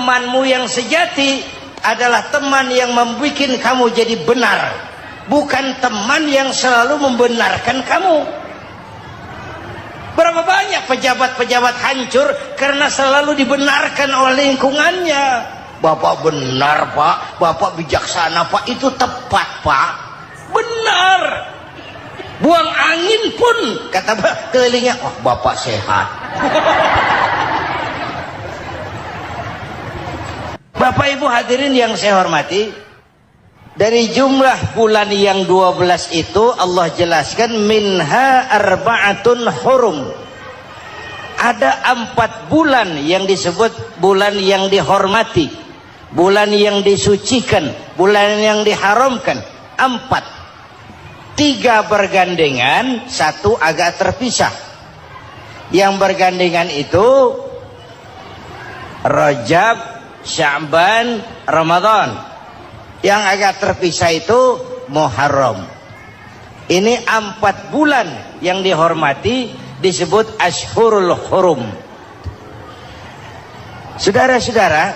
Temanmu yang sejati adalah teman yang membuat kamu jadi benar, bukan teman yang selalu membenarkan kamu. Berapa banyak pejabat-pejabat hancur karena selalu dibenarkan oleh lingkungannya. Bapak benar Pak, Bapak bijaksana Pak, itu tepat Pak, benar. Buang angin pun kata kelilingnya, oh Bapak sehat. Bapak Ibu hadirin yang saya hormati, dari jumlah bulan yang 12 itu Allah jelaskan minha arba'atun hurum. Ada 4 bulan yang disebut bulan yang dihormati, bulan yang disucikan, bulan yang diharamkan. 4. 3 bergandengan, 1 agak terpisah. Yang bergandengan itu Rajab, Sya'ban, Ramadan. Yang agak terpisah itu Muharram. Ini 4 bulan yang dihormati disebut Ashhurul Hurum. Saudara-saudara,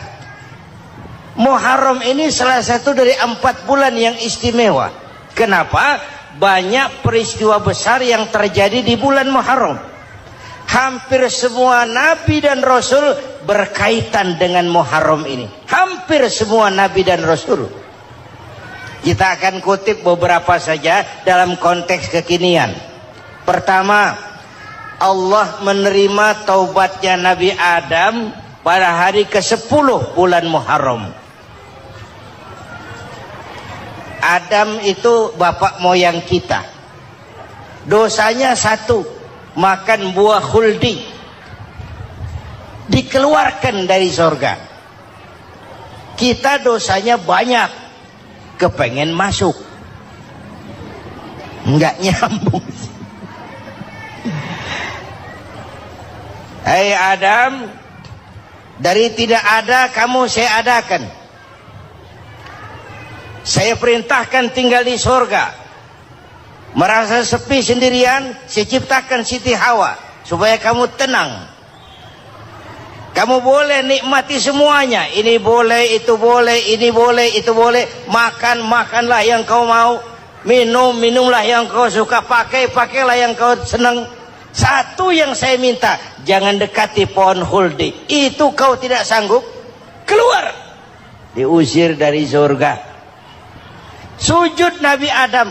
Muharram ini salah satu dari 4 bulan yang istimewa. Kenapa? Banyak peristiwa besar yang terjadi di bulan Muharram. Hampir semua nabi dan rasul berkaitan dengan Muharram ini. Hampir semua nabi dan rasul. Kita akan kutip beberapa saja dalam konteks kekinian. Pertama, Allah menerima taubatnya Nabi Adam pada hari ke-10 bulan Muharram. Adam itu bapak moyang kita. Dosanya 1, makan buah khuldi, dikeluarkan dari surga. Kita dosanya banyak, kepengen masuk, nggak nyambung. Hai Adam, dari tidak ada kamu saya adakan. Saya perintahkan tinggal di surga. Merasa sepi sendirian, saya ciptakan Siti Hawa supaya kamu tenang. Kamu boleh nikmati semuanya. Ini boleh, itu boleh, ini boleh, itu boleh. Makan, makanlah yang kau mau. Minum, minumlah yang kau suka. Pakai, pakailah yang kau senang. Satu yang saya minta, jangan dekati pohon khuldi. Itu kau tidak sanggup, keluar. Diusir dari surga. Sujud Nabi Adam,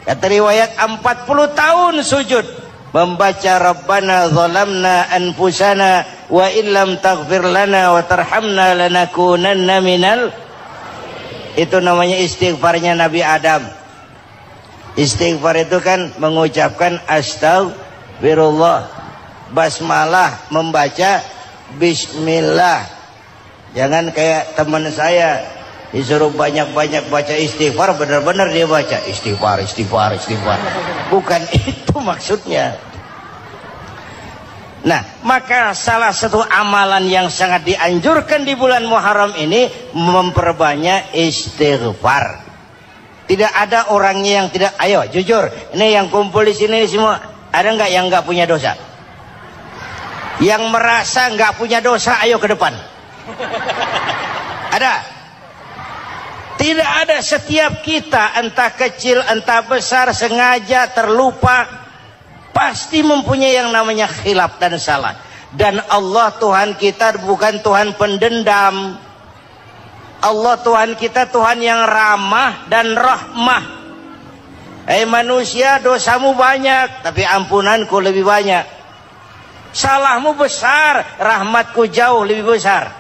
kata riwayat 40 tahun sujud, membaca Rabbana zalamna anfusana wa illam taghfir lana wa tarhamna lanakunanna minal. Itu namanya istighfarnya Nabi Adam. Istighfar itu kan mengucapkan astagfirullah, basmalah, membaca bismillah. Jangan kayak teman saya disuruh banyak-banyak baca istighfar, benar-benar dia baca istighfar, istighfar, istighfar. Bukan itu maksudnya. Nah, maka salah satu amalan yang sangat dianjurkan di bulan Muharram ini memperbanyak istighfar. Tidak ada orangnya yang tidak. Ayo jujur, ini yang kumpul di sini semua, ada nggak yang nggak punya dosa? Yang merasa nggak punya dosa, ayo ke depan. Ada? Tidak ada. Setiap kita, entah kecil entah besar, sengaja terlupa, pasti mempunyai yang namanya khilaf dan salah. Dan Allah Tuhan kita bukan Tuhan pendendam. Allah Tuhan kita Tuhan yang ramah dan rahmah. Manusia, dosamu banyak, tapi ampunanku lebih banyak. Salahmu besar, rahmatku jauh lebih besar.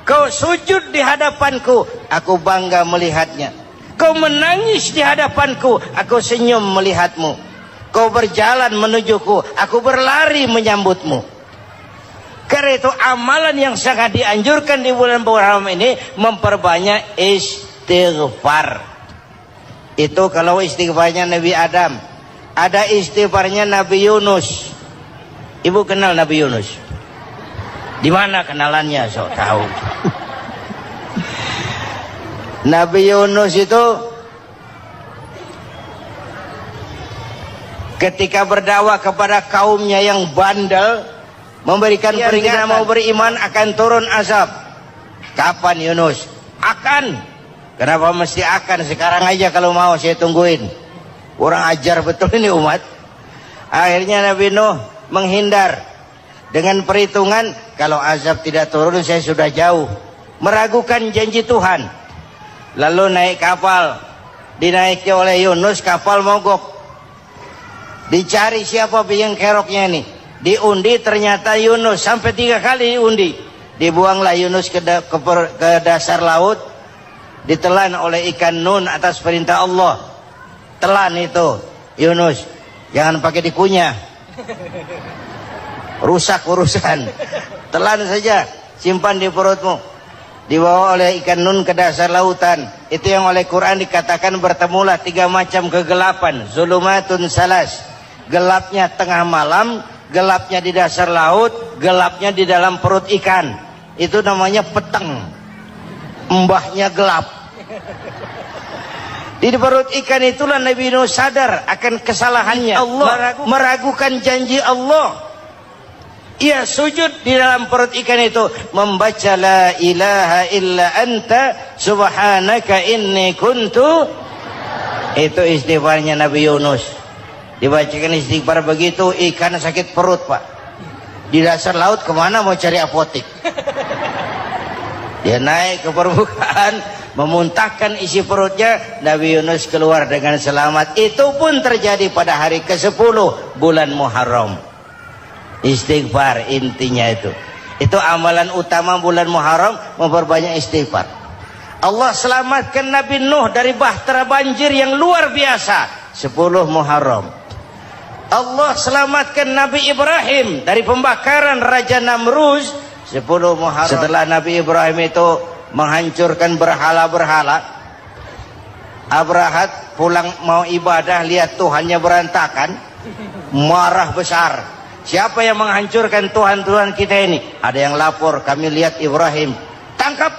Kau sujud di hadapanku, aku bangga melihatnya. Kau menangis di hadapanku, aku senyum melihatmu. Kau berjalan menujuku, aku berlari menyambutmu. Karena itu amalan yang sangat dianjurkan di bulan Muharram ini memperbanyak istighfar. Itu kalau istighfarnya Nabi Adam. Ada istighfarnya Nabi Yunus. Ibu kenal Nabi Yunus? Di mana kenalannya? Sok tahu. Nabi Yunus itu ketika berdakwah kepada kaumnya yang bandel, memberikan peringatan mau beriman akan turun azab. Kapan Yunus? Akan. Kenapa mesti akan? Sekarang aja kalau mau saya tungguin. Kurang ajar betul ini umat. Akhirnya Nabi Nuh menghindar dengan perhitungan kalau azab tidak turun saya sudah jauh, meragukan janji Tuhan. Lalu naik kapal, dinaiki oleh Yunus, kapal mogok. Dicari siapa biang keroknya ini, diundi ternyata Yunus. Sampai 3 kali diundi. Dibuanglah Yunus ke dasar laut, ditelan oleh ikan Nun atas perintah Allah. Telan itu Yunus, jangan pakai dikunyah, rusak urusan. Telan saja, simpan di perutmu. Dibawa oleh ikan Nun ke dasar lautan. Itu yang oleh Quran dikatakan bertemulah 3 macam kegelapan. Zulumatun salas, gelapnya tengah malam, gelapnya di dasar laut, gelapnya di dalam perut ikan. Itu namanya peteng, mbahnya gelap. Di perut ikan itulah Nabi Nuh sadar akan kesalahannya. Allah meragukan janji Allah. Ia sujud di dalam perut ikan itu, membaca la ilaha illa anta subhanaka inni kuntu. Itu istighfarnya Nabi Yunus. Dibacakan istighfar begitu, ikan sakit perut pak. Di dasar laut kemana mau cari apotik? Dia naik ke permukaan, memuntahkan isi perutnya. Nabi Yunus keluar dengan selamat. Itu pun terjadi pada hari ke-10 bulan Muharram. Istighfar intinya itu. Itu amalan utama bulan Muharram, memperbanyak istighfar. Allah selamatkan Nabi Nuh dari bahtera banjir yang luar biasa 10 Muharram. Allah selamatkan Nabi Ibrahim dari pembakaran Raja Namruz 10 Muharram. Setelah Nabi Ibrahim itu menghancurkan berhala-berhala, Abrahat pulang mau ibadah, lihat Tuhannya berantakan, marah besar. Siapa yang menghancurkan Tuhan-Tuhan kita ini? Ada yang lapor, kami lihat Ibrahim. Tangkap.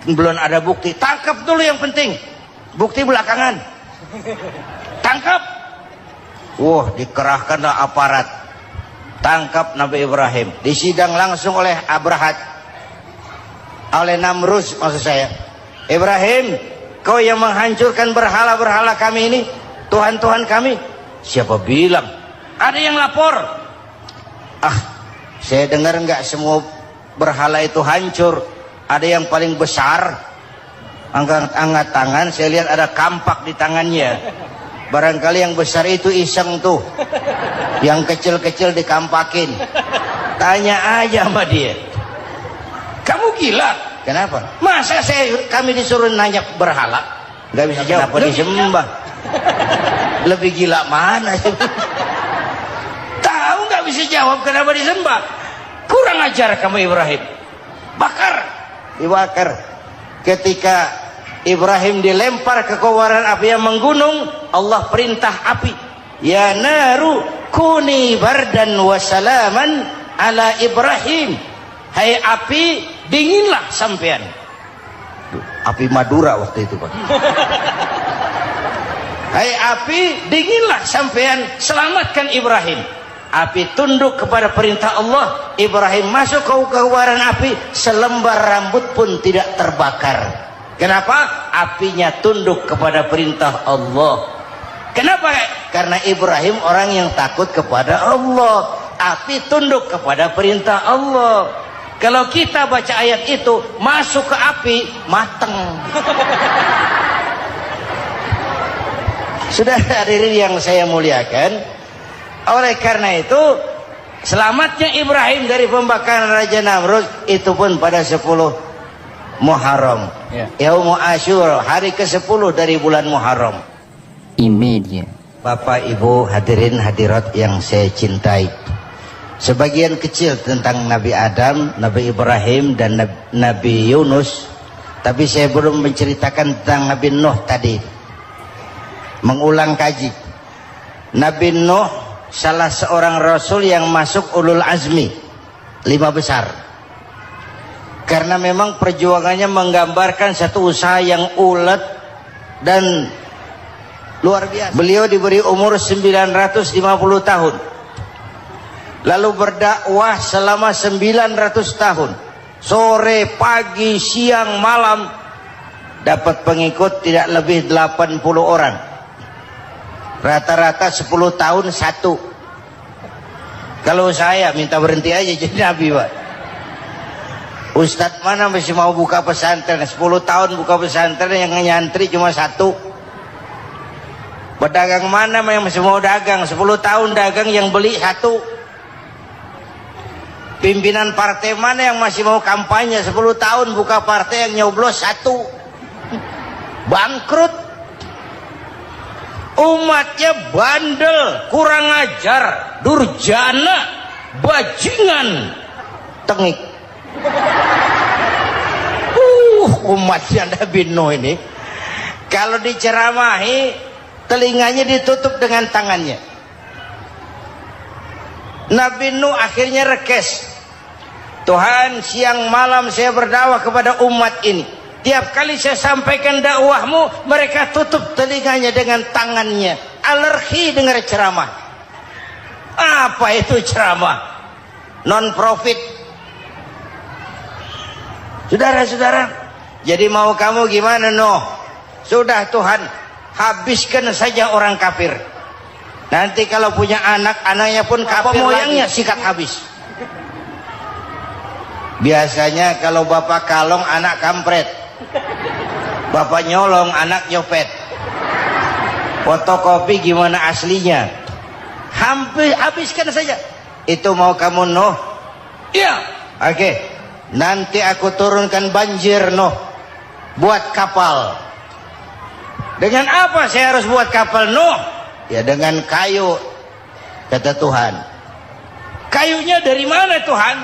Belum ada bukti, tangkap dulu yang penting, bukti belakangan. Tangkap. Wah, dikerahkanlah aparat, tangkap Nabi Ibrahim, disidang langsung oleh Abrahat, oleh Namruz maksud saya. Ibrahim, kau yang menghancurkan berhala-berhala kami ini, Tuhan-Tuhan kami. Siapa bilang? Ada yang lapor. Saya dengar enggak semua berhala itu hancur. Ada yang paling besar, angkat tangan, saya lihat ada kampak di tangannya. Barangkali yang besar itu iseng tuh, yang kecil-kecil dikampakin. Tanya aja sama dia, kamu gila? Kenapa? Masa kami disuruh nanya berhala? Gak bisa jawab. Kenapa disembah? Lebih gila mana? Tahu gak bisa jawab kenapa disembah? Kurang ajar kamu Ibrahim. Bakar, dibakar. Ketika Ibrahim dilempar ke kobaran api yang menggunung, Allah perintah api, ya naru kuni bardan wa salaman ala Ibrahim. Hai api, dinginlah sampean. Api Madura waktu itu pak. Hai api, dinginlah sampean, selamatkan Ibrahim. Api tunduk kepada perintah Allah. Ibrahim masuk ke kobaran api, selembar rambut pun tidak terbakar. Kenapa? Apinya tunduk kepada perintah Allah. Kenapa? Karena Ibrahim orang yang takut kepada Allah. Api tunduk kepada perintah Allah. Kalau kita baca ayat itu, masuk ke api, mateng. Sudah hadirin yang saya muliakan, oleh karena itu selamatnya Ibrahim dari pembakaran Raja Namrud itu pun pada 10 Muharram, Yaum Asyura, hari ke-10 dari bulan Muharram. Imedia. Bapak Ibu hadirin hadirat yang saya cintai, sebagian kecil tentang Nabi Adam, Nabi Ibrahim dan Nabi Yunus, tapi saya belum menceritakan tentang Nabi Nuh tadi. Mengulang kaji, Nabi Nuh salah seorang rasul yang masuk ulul azmi 5 besar. Karena memang perjuangannya menggambarkan satu usaha yang ulet dan luar biasa. Beliau diberi umur 950 tahun. Lalu berdakwah selama 900 tahun. sore, pagi, siang, malam, dapat pengikut tidak lebih 80 orang. Rata-rata 10 tahun satu. Kalau saya minta berhenti aja jadi nabi, Pak. Ustadz mana masih mau buka pesantren? 10 tahun buka pesantren, yang nyantri cuma satu. Pedagang mana yang masih mau dagang? 10 tahun dagang, yang beli satu. Pimpinan partai mana yang masih mau kampanye? 10 tahun buka partai, yang nyoblos satu. Bangkrut. Umatnya bandel, kurang ajar, durjana, bajingan, tengik. Umatnya Nabi Nuh ini kalau diceramahi, telinganya ditutup dengan tangannya. Nabi Nuh akhirnya rekes, Tuhan, siang malam saya berdakwah kepada umat ini. Tiap kali saya sampaikan dakwahmu, mereka tutup telinganya dengan tangannya. Alergi dengar ceramah. Apa itu ceramah? Non profit. Saudara-saudara, jadi mau kamu gimana, Nuh? Sudah Tuhan, habiskan saja orang kafir. Nanti kalau punya anak, anaknya pun kafir, moyangnya sikat habis. Biasanya kalau bapak kalong, anak kampret. Bapak nyolong, anak nyopet. Fotokopi gimana aslinya? Hampir habiskan saja. Itu mau kamu, Nuh? Iya. Oke. Nanti aku turunkan banjir, Nuh. Buat kapal. Dengan apa saya harus buat kapal, Nuh? Ya dengan kayu, kata Tuhan. Kayunya dari mana, Tuhan?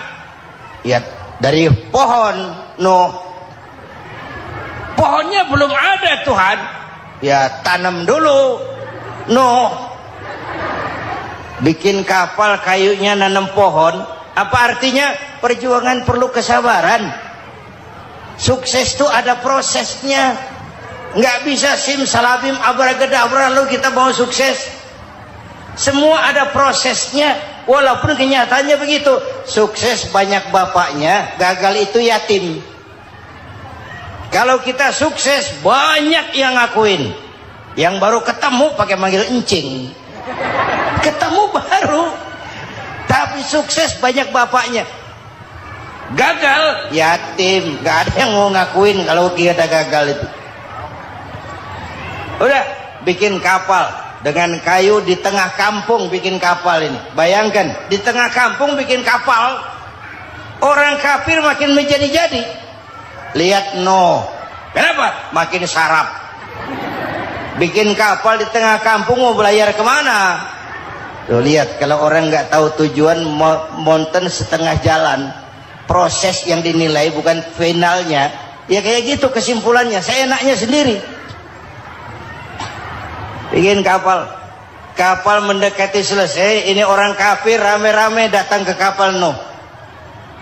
Ya dari pohon, Nuh. Pohonnya belum ada, Tuhan. Ya tanam dulu, Nuh. Bikin kapal, kayunya nanam pohon. Apa artinya? Perjuangan perlu kesabaran. Sukses itu ada prosesnya. Nggak bisa simsalabim abracadabra lalu kita mau sukses. Semua ada prosesnya. Walaupun kenyataannya begitu. Sukses banyak bapaknya, gagal itu yatim. Kalau kita sukses, banyak yang ngakuin. Yang baru ketemu pakai manggil encing. Ketemu baru, tapi sukses banyak bapaknya. Gagal, yatim. Gak ada yang mau ngakuin kalau kita gagal itu. Udah, bikin kapal. Dengan kayu di tengah kampung bikin kapal ini. Bayangkan, di tengah kampung bikin kapal. Orang kafir makin menjadi-jadi. Lihat Nuh, kenapa? Makin sarap. Bikin kapal di tengah kampung, mau belayar kemana? Tuh lihat, kalau orang nggak tahu tujuan, mountain setengah jalan. Proses yang dinilai bukan finalnya. Ya kayak gitu kesimpulannya. Saya enaknya sendiri. Bikin kapal. Kapal mendekati selesai. Ini orang kafir rame-rame datang ke kapal Nuh.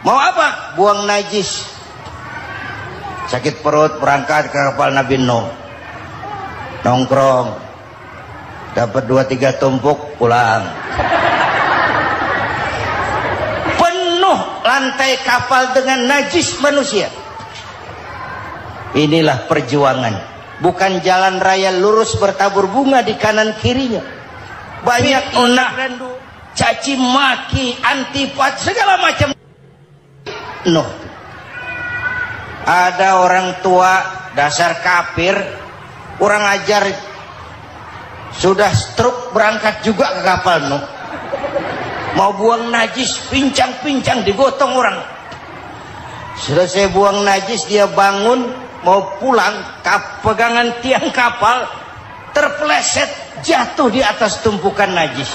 Mau apa? Buang najis. Sakit perut, berangkat ke kapal Nabi Nuh. Nongkrong, dapat 2-3 tumpuk, pulang. Penuh lantai kapal dengan najis manusia. Inilah perjuangan. Bukan jalan raya lurus bertabur bunga di kanan kirinya. Banyak unak dan caci maki, antipat, segala macam. Nuh. Ada orang tua dasar kafir, kurang ajar, sudah stroke berangkat juga ke kapal Nuh. Mau buang najis, pincang-pincang digotong orang. Selesai buang najis, dia bangun mau pulang, pegangan tiang kapal terpeleset, jatuh di atas tumpukan najis.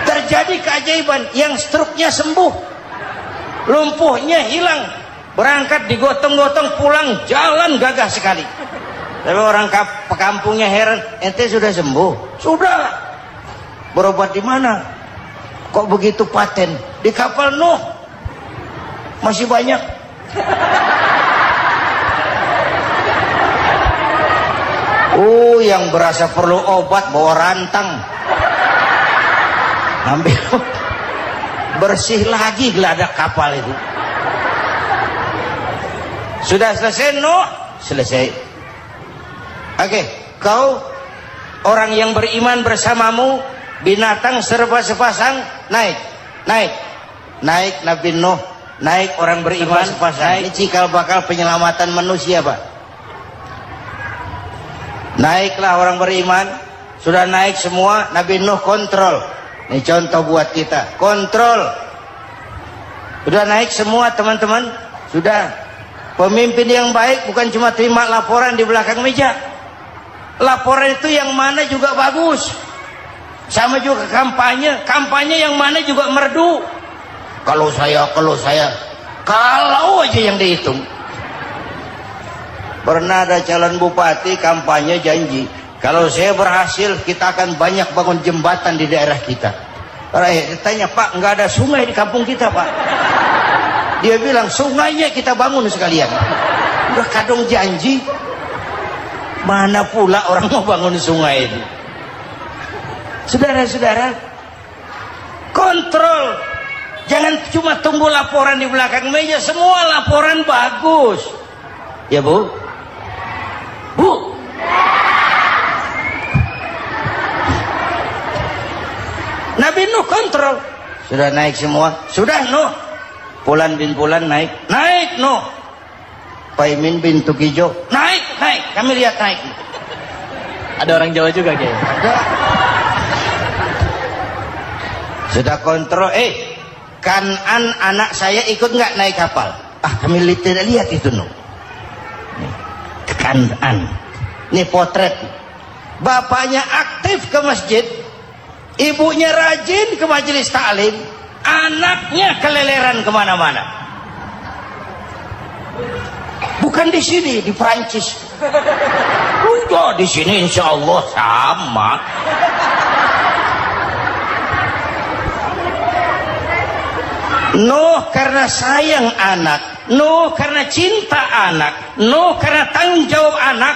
Terjadi keajaiban, yang stroke-nya sembuh. Lumpuhnya hilang, berangkat digotong-gotong, pulang jalan gagah sekali. Tapi orang kampungnya heran, ente sudah sembuh? Sudah. Berobat di mana? Kok begitu paten? Di kapal Nuh. Masih banyak. Yang berasa perlu obat bawa rantang. Ambil bersih lagi geladak kapal itu. Sudah selesai? No, selesai. Oke, kau orang yang beriman bersamamu, binatang serba sepasang, naik Nabi Nuh, naik orang beriman sepasang. Ini cikal bakal penyelamatan manusia, Pak. Naiklah orang beriman, sudah naik semua, Nabi Nuh kontrol. Ini contoh buat kita, kontrol. Sudah naik semua teman-teman, sudah. Pemimpin yang baik bukan cuma terima laporan di belakang meja. Laporan itu yang mana juga bagus. Sama juga kampanye yang mana juga merdu. Kalau aja yang dihitung. Pernah ada calon bupati kampanye janji, kalau saya berhasil kita akan banyak bangun jembatan di daerah kita. Tanya, Pak, nggak ada sungai di kampung kita, Pak. Dia bilang, sungainya kita bangun sekalian. Udah kadung janji, mana pula orang mau bangun sungai itu. Saudara-saudara, kontrol. Jangan cuma tunggu laporan di belakang meja. Semua laporan bagus. Ya, Bu? Bu? Nabi Nuh kontrol. Sudah naik semua? Sudah, Nuh. Pulan bin Pulan naik Nuh. Paimin bin Tukijo naik. Kami lihat naik. Ada orang Jawa juga, Kiai. Ada. Sudah kontrol. Kanan anak saya ikut nggak naik kapal? Kami tidak lihat itu, Nuh. Kanan. Ini potret. Bapaknya aktif ke masjid, ibunya rajin ke majelis taklim, anaknya keleleran kemana-mana. Bukan di sini, di Prancis. Udah di sini insya Allah sama. Nuh karena sayang anak, Nuh karena cinta anak, Nuh karena tanggung jawab anak,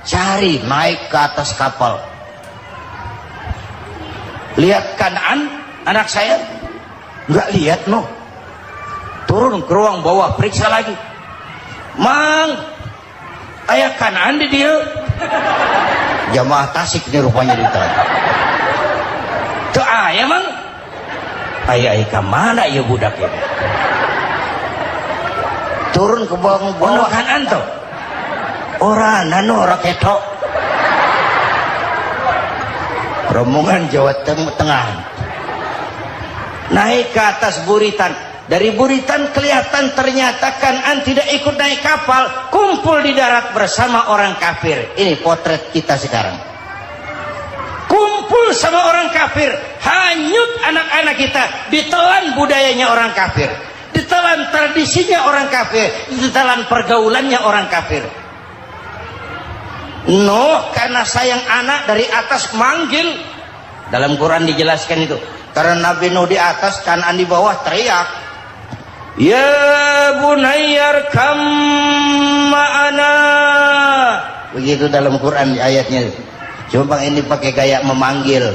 cari naik ke atas kapal. Lihat Kanaan, anak saya. Nggak lihat, Nuh. Turun ke ruang bawah, periksa lagi. Mang, ayah Kanaan di dia. Jamaah Tasik ini rupanya ditahan. Tuh ayah, Mang. Ayah ke mana ya budak ya? Turun ke bawah Kanaan tuh. Orang nano raketo. Rombongan Jawa Tengah. Naik ke atas buritan. Dari buritan kelihatan ternyata Kanaan tidak ikut naik kapal, kumpul di darat bersama orang kafir. Ini potret kita sekarang. Kumpul sama orang kafir, hanyut anak-anak kita, ditelan budayanya orang kafir, ditelan tradisinya orang kafir, ditelan pergaulannya orang kafir. Nuh karena sayang anak dari atas manggil. Dalam Quran dijelaskan itu. Karena Nabi Nuh di atas, Kanaan di bawah, teriak, ya bunayyar kam ma'ana. Begitu dalam Quran ayatnya. Cuma ini pakai gaya memanggil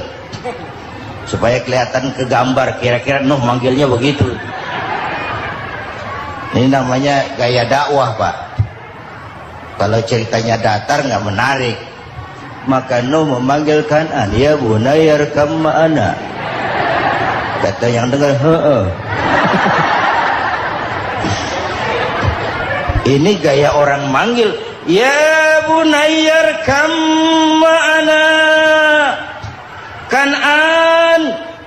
supaya kelihatan ke gambar, kira-kira Nuh manggilnya begitu. Ini namanya gaya dakwah, Pak. Kalau ceritanya datar nggak menarik. Maka Nuh memanggil Kanaan, ya bunayyar kam ma'ana. Kata yang dengar, ini gaya orang manggil, ya bunayyar kam ma'ana. Kanaan,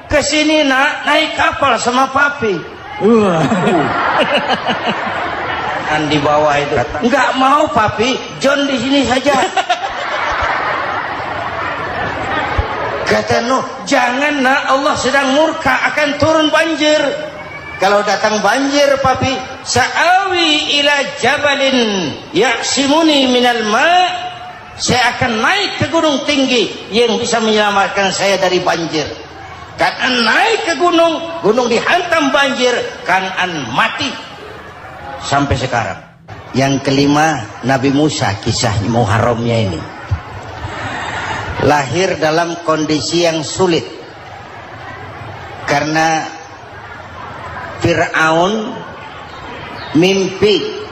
kesini nak, naik kapal sama papi. Kan di bawah itu, nggak mau papi, John di sini saja. Kata Nuh, jangan nak, Allah sedang murka, akan turun banjir. Kalau datang banjir, papi, sa'awi ila jabalin ya'simuni minal ma'. Saya akan naik ke gunung tinggi yang bisa menyelamatkan saya dari banjir. Kanaan naik ke gunung, gunung dihantam banjir, Kanaan mati. Sampai sekarang. Yang kelima, Nabi Musa, kisah Muharramnya ini. Lahir dalam kondisi yang sulit. Karena Fir'aun mimpi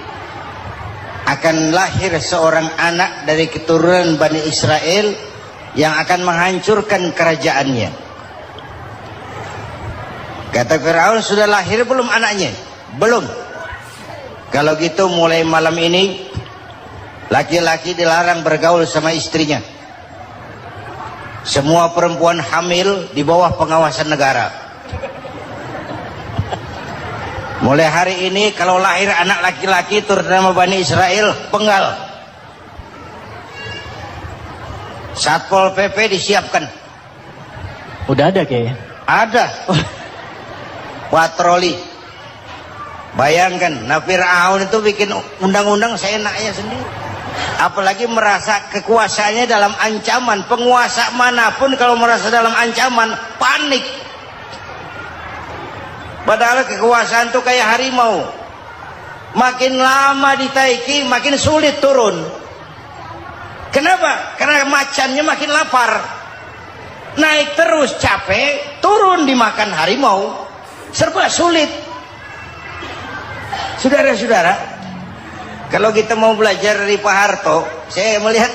akan lahir seorang anak dari keturunan Bani Israel yang akan menghancurkan kerajaannya. Kata Fir'aun, sudah lahir belum anaknya? Belum. Kalau gitu mulai malam ini laki-laki dilarang bergaul sama istrinya. Semua perempuan hamil di bawah pengawasan negara. Mulai hari ini kalau lahir anak laki-laki turun nama Bani Israel, penggal. Satpol PP disiapkan. Udah ada kayaknya. Ada. Patroli. Bayangkan, nah Fir'aun itu bikin undang-undang seenaknya sendiri. Apalagi merasa kekuasaannya dalam ancaman. Penguasa manapun kalau merasa dalam ancaman, panik. Padahal kekuasaan itu kayak harimau. Makin lama ditaiki, makin sulit turun. Kenapa? Karena macannya makin lapar. Naik terus capek, turun dimakan harimau. Serba sulit. Saudara-saudara, kalau kita mau belajar dari Pak Harto, saya melihat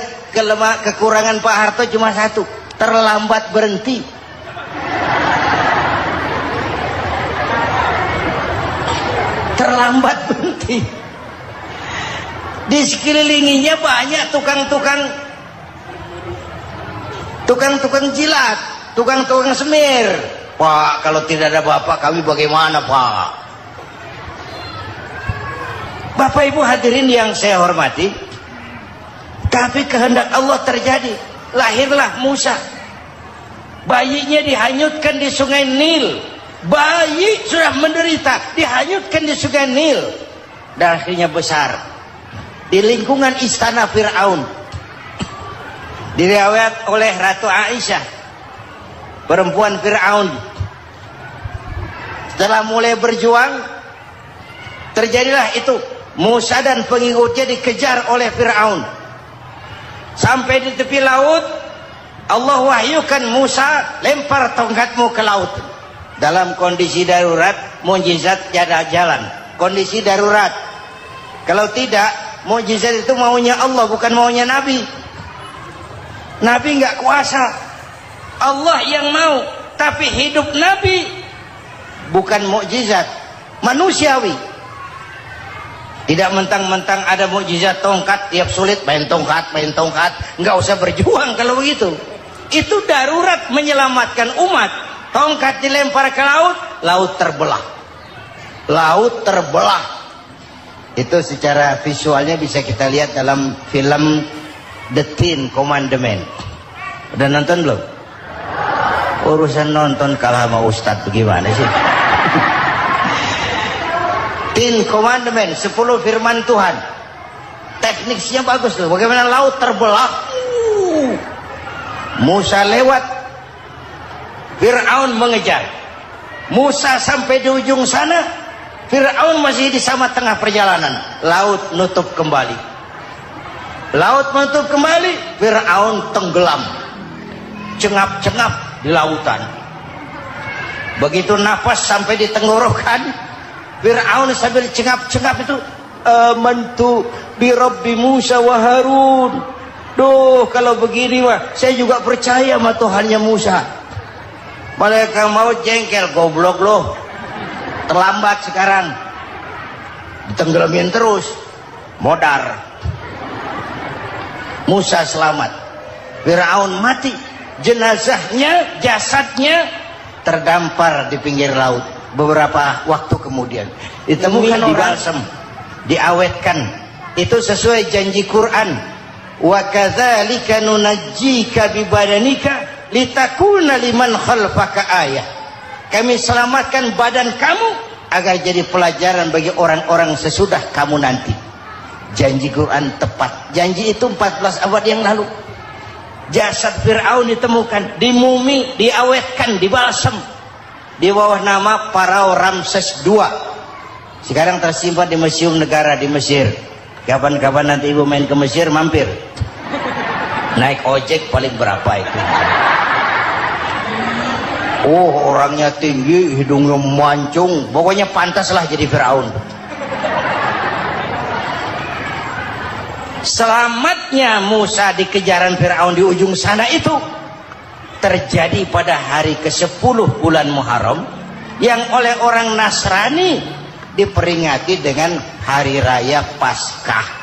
kekurangan Pak Harto cuma satu, terlambat berhenti. Terlambat berhenti. Di sekelilinginya banyak tukang-tukang jilat, tukang-tukang semir. Pak, kalau tidak ada bapak kami bagaimana, Pak? Bapak Ibu hadirin yang saya hormati, tapi kehendak Allah terjadi. Lahirlah Musa. Bayinya dihanyutkan di sungai Nil. Bayi sudah menderita, dihanyutkan di sungai Nil. Dan akhirnya besar di lingkungan istana Fir'aun. Diriwayat oleh Ratu Aisyah, perempuan Fir'aun, setelah mulai berjuang, terjadilah itu. Musa dan pengikutnya dikejar oleh Fir'aun. Sampai di tepi laut, Allah wahyukan, Musa, lempar tongkatmu ke laut. Dalam kondisi darurat, mukjizat tiada jalan. Kondisi darurat. Kalau tidak, mukjizat itu maunya Allah, bukan maunya Nabi. Nabi nggak kuasa. Allah yang mau. Tapi hidup Nabi bukan mukjizat, manusiawi. Tidak mentang-mentang ada mukjizat tongkat, tiap sulit main tongkat. Nggak usah berjuang kalau begitu. Itu darurat menyelamatkan umat. Tongkat dilempar ke laut, laut terbelah. Laut terbelah. Itu secara visualnya bisa kita lihat dalam film The Ten Commandment. Udah nonton belum? Urusan nonton kalah sama Ustadz bagaimana sih? Ten Commandment, 10 firman Tuhan. Tekniknya bagus loh. Bagaimana laut terbelah. Musa lewat, Fir'aun mengejar. Musa sampai di ujung sana, Fir'aun masih di sama tengah perjalanan. Laut nutup kembali. Laut menutup kembali, Fir'aun tenggelam. Cengap-cengap di lautan. Begitu nafas sampai di tenggorokan, Fir'aun sambil cengap-cengap itu, amantu bi Rabbi Musa wa Harun. Duh, kalau begini mah saya juga percaya sama Tuhannya Musa. Malaikat maut jengkel, goblok loh, terlambat sekarang, ditenggelamin terus, modar. Musa selamat, Fir'aun mati, jenazahnya, jasadnya terdampar di pinggir laut. Beberapa waktu kemudian ditemukan di balsam, diawetkan. Itu sesuai janji Quran. Wa kadzalika nunajjika bi badanika litakuna liman khalfaka ayah. Kami selamatkan badan kamu agar jadi pelajaran bagi orang-orang sesudah kamu nanti. Janji Quran tepat. Janji itu 14 abad yang lalu. Jasad Fir'aun ditemukan, dimumi, diawetkan, dibalsam di bawah nama Farao Ramses II. Sekarang tersimpan di Museum Negara di Mesir. Kapan-kapan nanti ibu main ke Mesir, mampir. Naik ojek paling berapa itu? Oh, orangnya tinggi, hidungnya mancung, pokoknya pantaslah jadi Firaun. Selamatnya Musa di kejaran Firaun di ujung sana itu terjadi pada hari ke-10 bulan Muharram, yang oleh orang Nasrani diperingati dengan hari raya Paskah.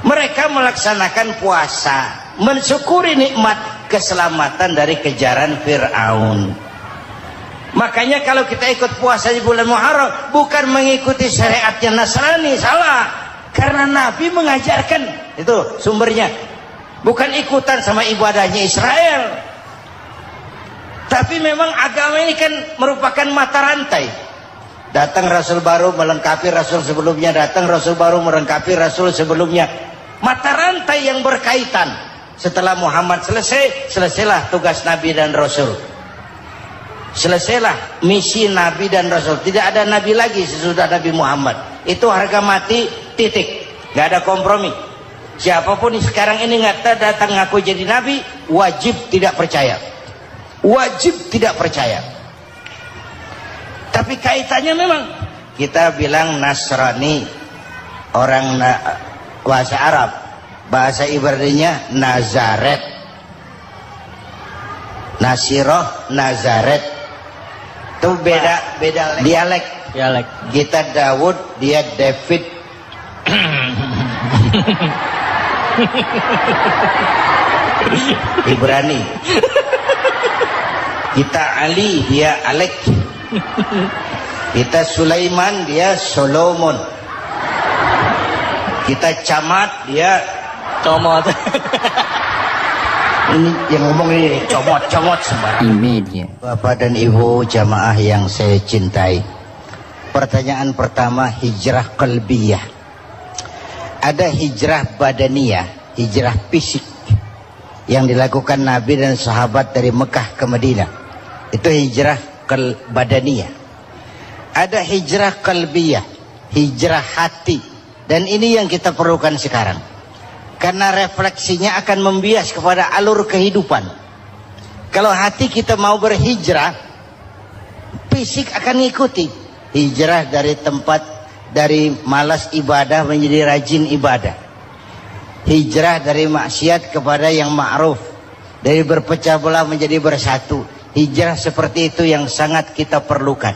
Mereka melaksanakan puasa, mensyukuri nikmat keselamatan dari kejaran Fir'aun. Makanya kalau kita ikut puasa di bulan Muharram bukan mengikuti syariatnya Nasrani, salah. Karena Nabi mengajarkan, itu sumbernya, bukan ikutan sama ibadahnya Israel. Tapi memang agama ini kan merupakan mata rantai. Datang Rasul baru melengkapi Rasul sebelumnya, datang Rasul baru melengkapi Rasul sebelumnya. Mata rantai yang berkaitan. Setelah Muhammad selesai, selesailah tugas Nabi dan Rasul. Selesailah misi Nabi dan Rasul. Tidak ada Nabi lagi sesudah Nabi Muhammad. Itu harga mati, titik. Gak ada kompromi. Siapapun sekarang ini nggak datang ngaku jadi Nabi, wajib tidak percaya. Wajib tidak percaya. Tapi kaitannya memang kita bilang Nasrani, orang bahasa Arab, bahasa Ibraninya Nazaret, Nasiroh, Nazaret. Itu beda dialek. Kita Daud, dia David. Ibrani. Kita Ali, dia Alek. Kita Sulaiman, dia Solomon. Kita Camat, dia Comot. ini yang ngomong ini comot sembarang. Media. Bapak dan Ibu jamaah yang saya cintai, pertanyaan pertama, hijrah qalbiyah. Ada hijrah badaniyah, hijrah fisik yang dilakukan Nabi dan sahabat dari Mekah ke Madinah. Itu hijrah badaniyah. Ada hijrah qalbiyah, hijrah hati. Dan ini yang kita perlukan sekarang. Karena refleksinya akan membias kepada alur kehidupan. Kalau hati kita mau berhijrah, fisik akan ngikuti. Hijrah dari tempat, dari malas ibadah menjadi rajin ibadah. Hijrah dari maksiat kepada yang ma'ruf, dari berpecah belah menjadi bersatu. Hijrah seperti itu yang sangat kita perlukan.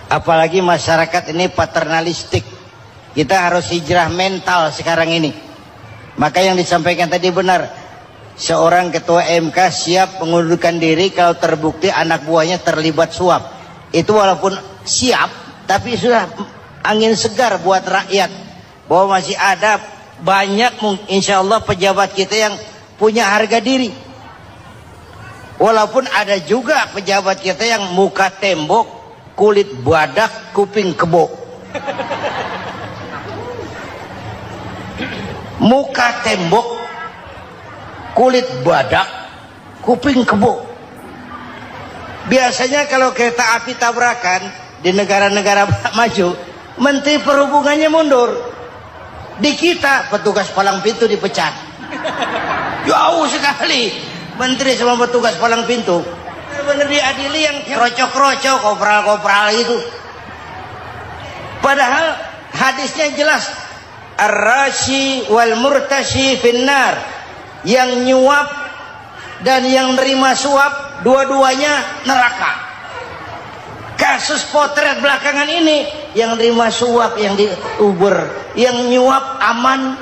Apalagi masyarakat ini paternalistik. Kita harus hijrah mental sekarang ini. Maka yang disampaikan tadi benar. Seorang ketua MK siap mengundurkan diri kalau terbukti anak buahnya terlibat suap. Itu walaupun siap, tapi sudah angin segar buat rakyat. Bahwa masih ada banyak insya Allah pejabat kita yang punya harga diri. Walaupun ada juga pejabat kita yang muka tembok, kulit badak, kuping kebo. Muka tembok, kulit badak, kuping kebo. Biasanya kalau kereta api tabrakan di negara-negara maju, Menteri Perhubungannya mundur. Di kita petugas palang pintu dipecat. Jauh sekali Menteri sama petugas palang pintu. Benar diadili yang krocok-krocok, kopral-kopral itu. Padahal hadisnya jelas, ar-rashi wal murtashi finnar. Yang nyuap dan yang nerima suap dua-duanya neraka. Kasus potret belakangan ini, yang nerima suap, yang diuber, yang nyuap aman,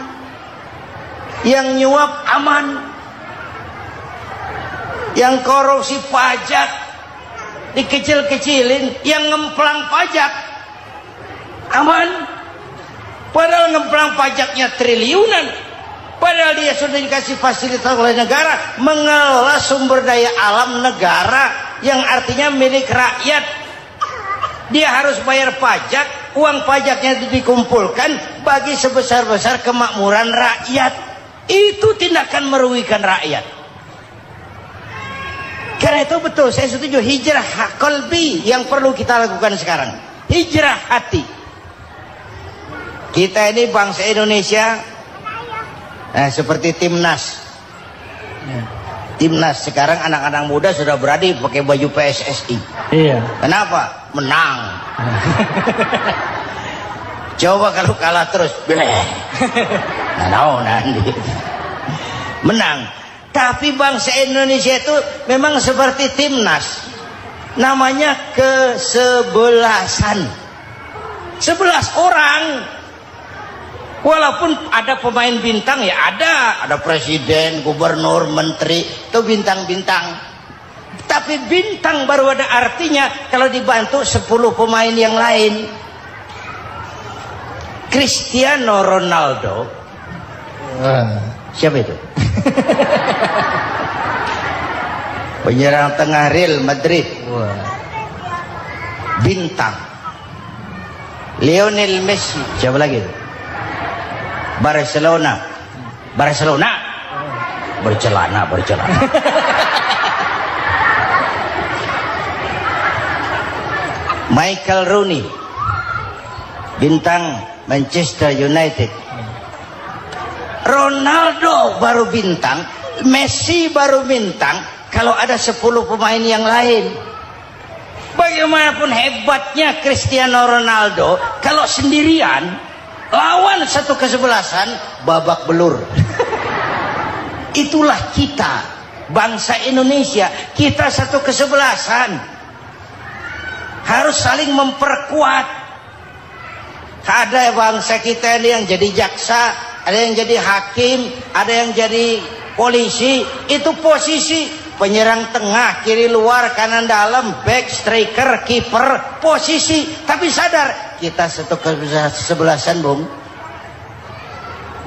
yang nyuap aman, yang korupsi pajak dikecil-kecilin, yang ngemplang pajak aman. Padahal ngemplang pajaknya triliunan. Padahal dia sudah dikasih fasilitas oleh negara mengelola sumber daya alam negara yang artinya milik rakyat. Dia harus bayar pajak, uang pajaknya dikumpulkan bagi sebesar-besar kemakmuran rakyat. Itu tindakan merugikan rakyat. Karena itu betul, saya setuju, hijrah qalbi yang perlu kita lakukan sekarang. Hijrah hati. Kita ini bangsa Indonesia, seperti timnas. Timnas sekarang anak-anak muda sudah berani pakai baju PSSI. Iya. Kenapa? Menang. Coba kalau kalah terus, nanti menang. Tapi bangsa Indonesia itu memang seperti timnas, namanya kesebelasan. 11 orang. Walaupun ada pemain bintang ya ada presiden, gubernur, menteri, itu bintang-bintang. Tapi bintang baru ada artinya kalau dibantu 10 pemain yang lain. Cristiano Ronaldo. Siapa itu? Penyerang tengah Real Madrid. Bintang. Lionel Messi. Siapa lagi itu? Barcelona. Bercelana. Michael Rooney, bintang Manchester United. Ronaldo baru bintang, Messi baru bintang kalau ada 10 pemain yang lain. Bagaimanapun hebatnya Cristiano Ronaldo, kalau sendirian lawan satu kesebelasan babak belur. Itulah kita, bangsa Indonesia. Kita satu kesebelasan, harus saling memperkuat. Ada bangsa kita ini yang jadi jaksa, ada yang jadi hakim, ada yang jadi polisi. Itu posisi penyerang tengah, kiri luar, kanan dalam, back, striker, kiper, posisi. Tapi sadar kita satu kesebelasan, Bung.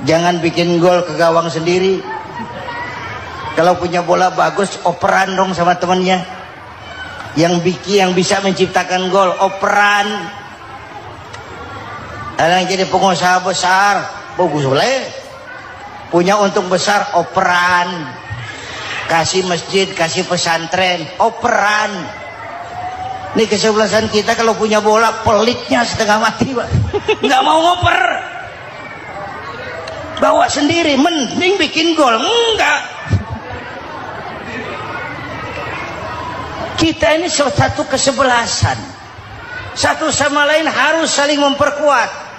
Jangan bikin gol ke gawang sendiri. Kalau punya bola bagus, operan dong sama temannya. Yang bisa menciptakan gol, operan. Ada yang jadi pengusaha besar, bagus boleh. Punya untung besar, operan. Kasih masjid, kasih pesantren, operan. Ini kesebelasan kita kalau punya bola pelitnya setengah mati, Pak. Nggak mau ngoper. Bawa sendiri, mending bikin gol. Enggak. Kita ini satu kesebelasan. Satu sama lain harus saling memperkuat.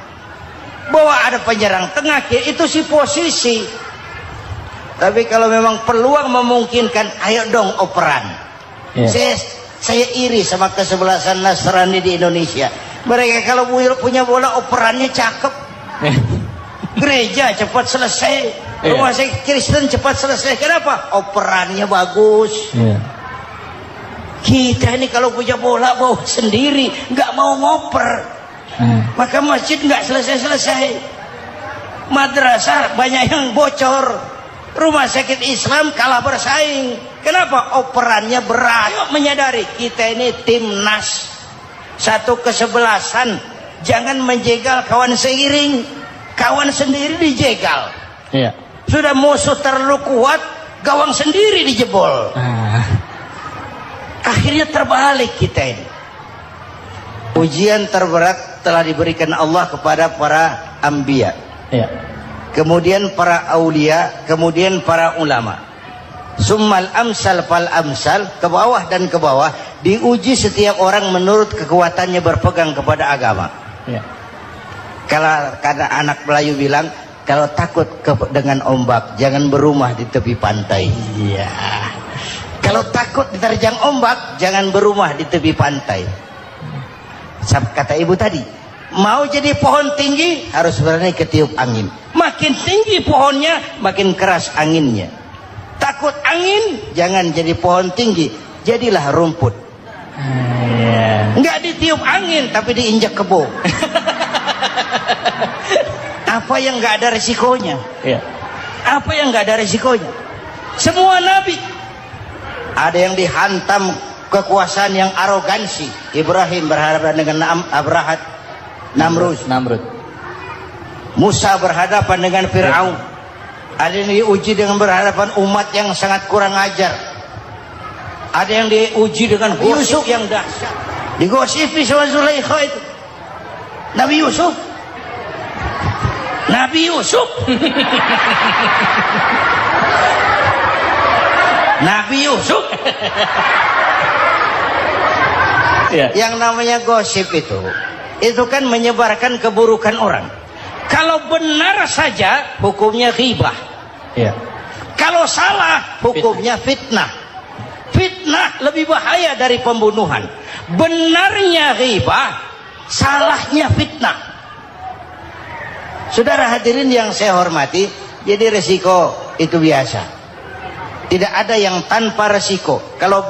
Bahwa ada penyerang tengah, itu si posisi. Tapi kalau memang peluang memungkinkan, ayo dong operan. Saya iri sama kesebelasan Nasrani di Indonesia. Mereka kalau punya bola operannya cakep. Gereja cepat selesai, rumah sakit Kristen cepat selesai. Kenapa? Operannya bagus. Kita ini kalau punya bola bawa sendiri, nggak mau ngoper. Maka masjid nggak selesai-selesai. Madrasah banyak yang bocor. Rumah sakit Islam kalah bersaing. Kenapa? Operannya berat. Ayo menyadari kita ini timnas, satu kesebelasan. Jangan menjegal kawan seiring, kawan sendiri dijegal. Sudah musuh terlalu kuat, gawang sendiri dijebol. Akhirnya terbalik kita ini. Ujian terberat telah diberikan Allah kepada para anbiya. Kemudian para aulia, kemudian para ulama. Summal amsal fal amsal, ke bawah dan ke bawah, diuji setiap orang menurut kekuatannya berpegang kepada agama. Kalau karena anak Melayu bilang, kalau takut dengan ombak, jangan berumah di tepi pantai. Kalau takut diterjang ombak, jangan berumah di tepi pantai. Kata ibu tadi, mau jadi pohon tinggi harus berani ketiup angin. Makin tinggi pohonnya, makin keras anginnya. Takut angin, jangan jadi pohon tinggi, jadilah rumput. Nggak ditiup angin, tapi diinjak kebo. Apa yang nggak ada resikonya? Apa yang nggak ada resikonya? Semua nabi ada yang dihantam kekuasaan yang arogansi. Ibrahim berhadapan dengan Namrud. Musa berhadapan dengan Fir'aun. Ada yang diuji dengan berhadapan umat yang sangat kurang ajar. Ada yang diuji dengan Yusuf yang dahsyat. Digosipi sama Zulaikha itu. Nabi Yusuf Nabi Yusuf. Ya. Yang namanya gosip itu kan menyebarkan keburukan orang. Kalau benar saja hukumnya ghibah. Ya. Kalau salah hukumnya fitnah. Fitnah lebih bahaya dari pembunuhan. Benarnya ghibah, salahnya fitnah. Saudara hadirin yang saya hormati, jadi resiko itu biasa. Tidak ada yang tanpa resiko. Kalau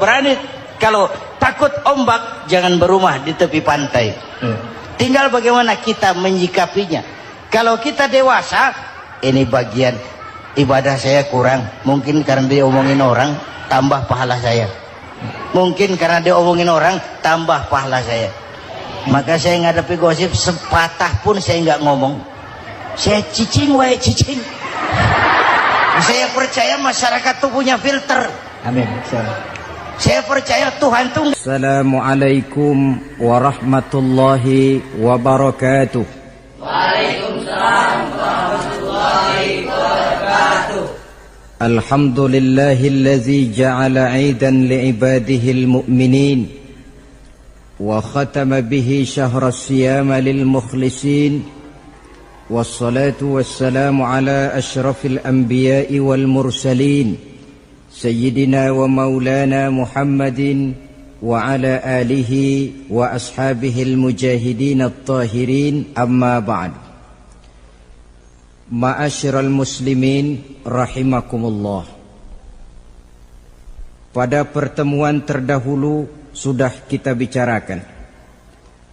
takut ombak, jangan berumah di tepi pantai. Tinggal bagaimana kita menyikapinya. Kalau kita dewasa, ini bagian ibadah saya kurang. Mungkin karena dia omongin orang, tambah pahala saya. Mungkin karena dia omongin orang, tambah pahala saya. Maka saya ngadapi gosip, sepatah pun saya nggak ngomong. Saya cicing, cicing. Saya percaya masyarakat itu punya filter. Amin. Saya percaya Tuhan itu. Assalamualaikum warahmatullahi wabarakatuh. Waalaikumsalam warahmatullahi wabarakatuh. Alhamdulillahillazi ja'ala 'aidan li'ibadihil mu'minin wa khatama bihi syahra siyama lil mukhlisin. Wassalatu wassalamu ala ashrafil anbiya'i wal mursalin Sayyidina wa maulana Muhammadin wa ala alihi wa ashabihil mujahidin at-tahirin, amma ba'd. Ma'asyiral muslimin rahimakumullah. Pada pertemuan terdahulu sudah kita bicarakan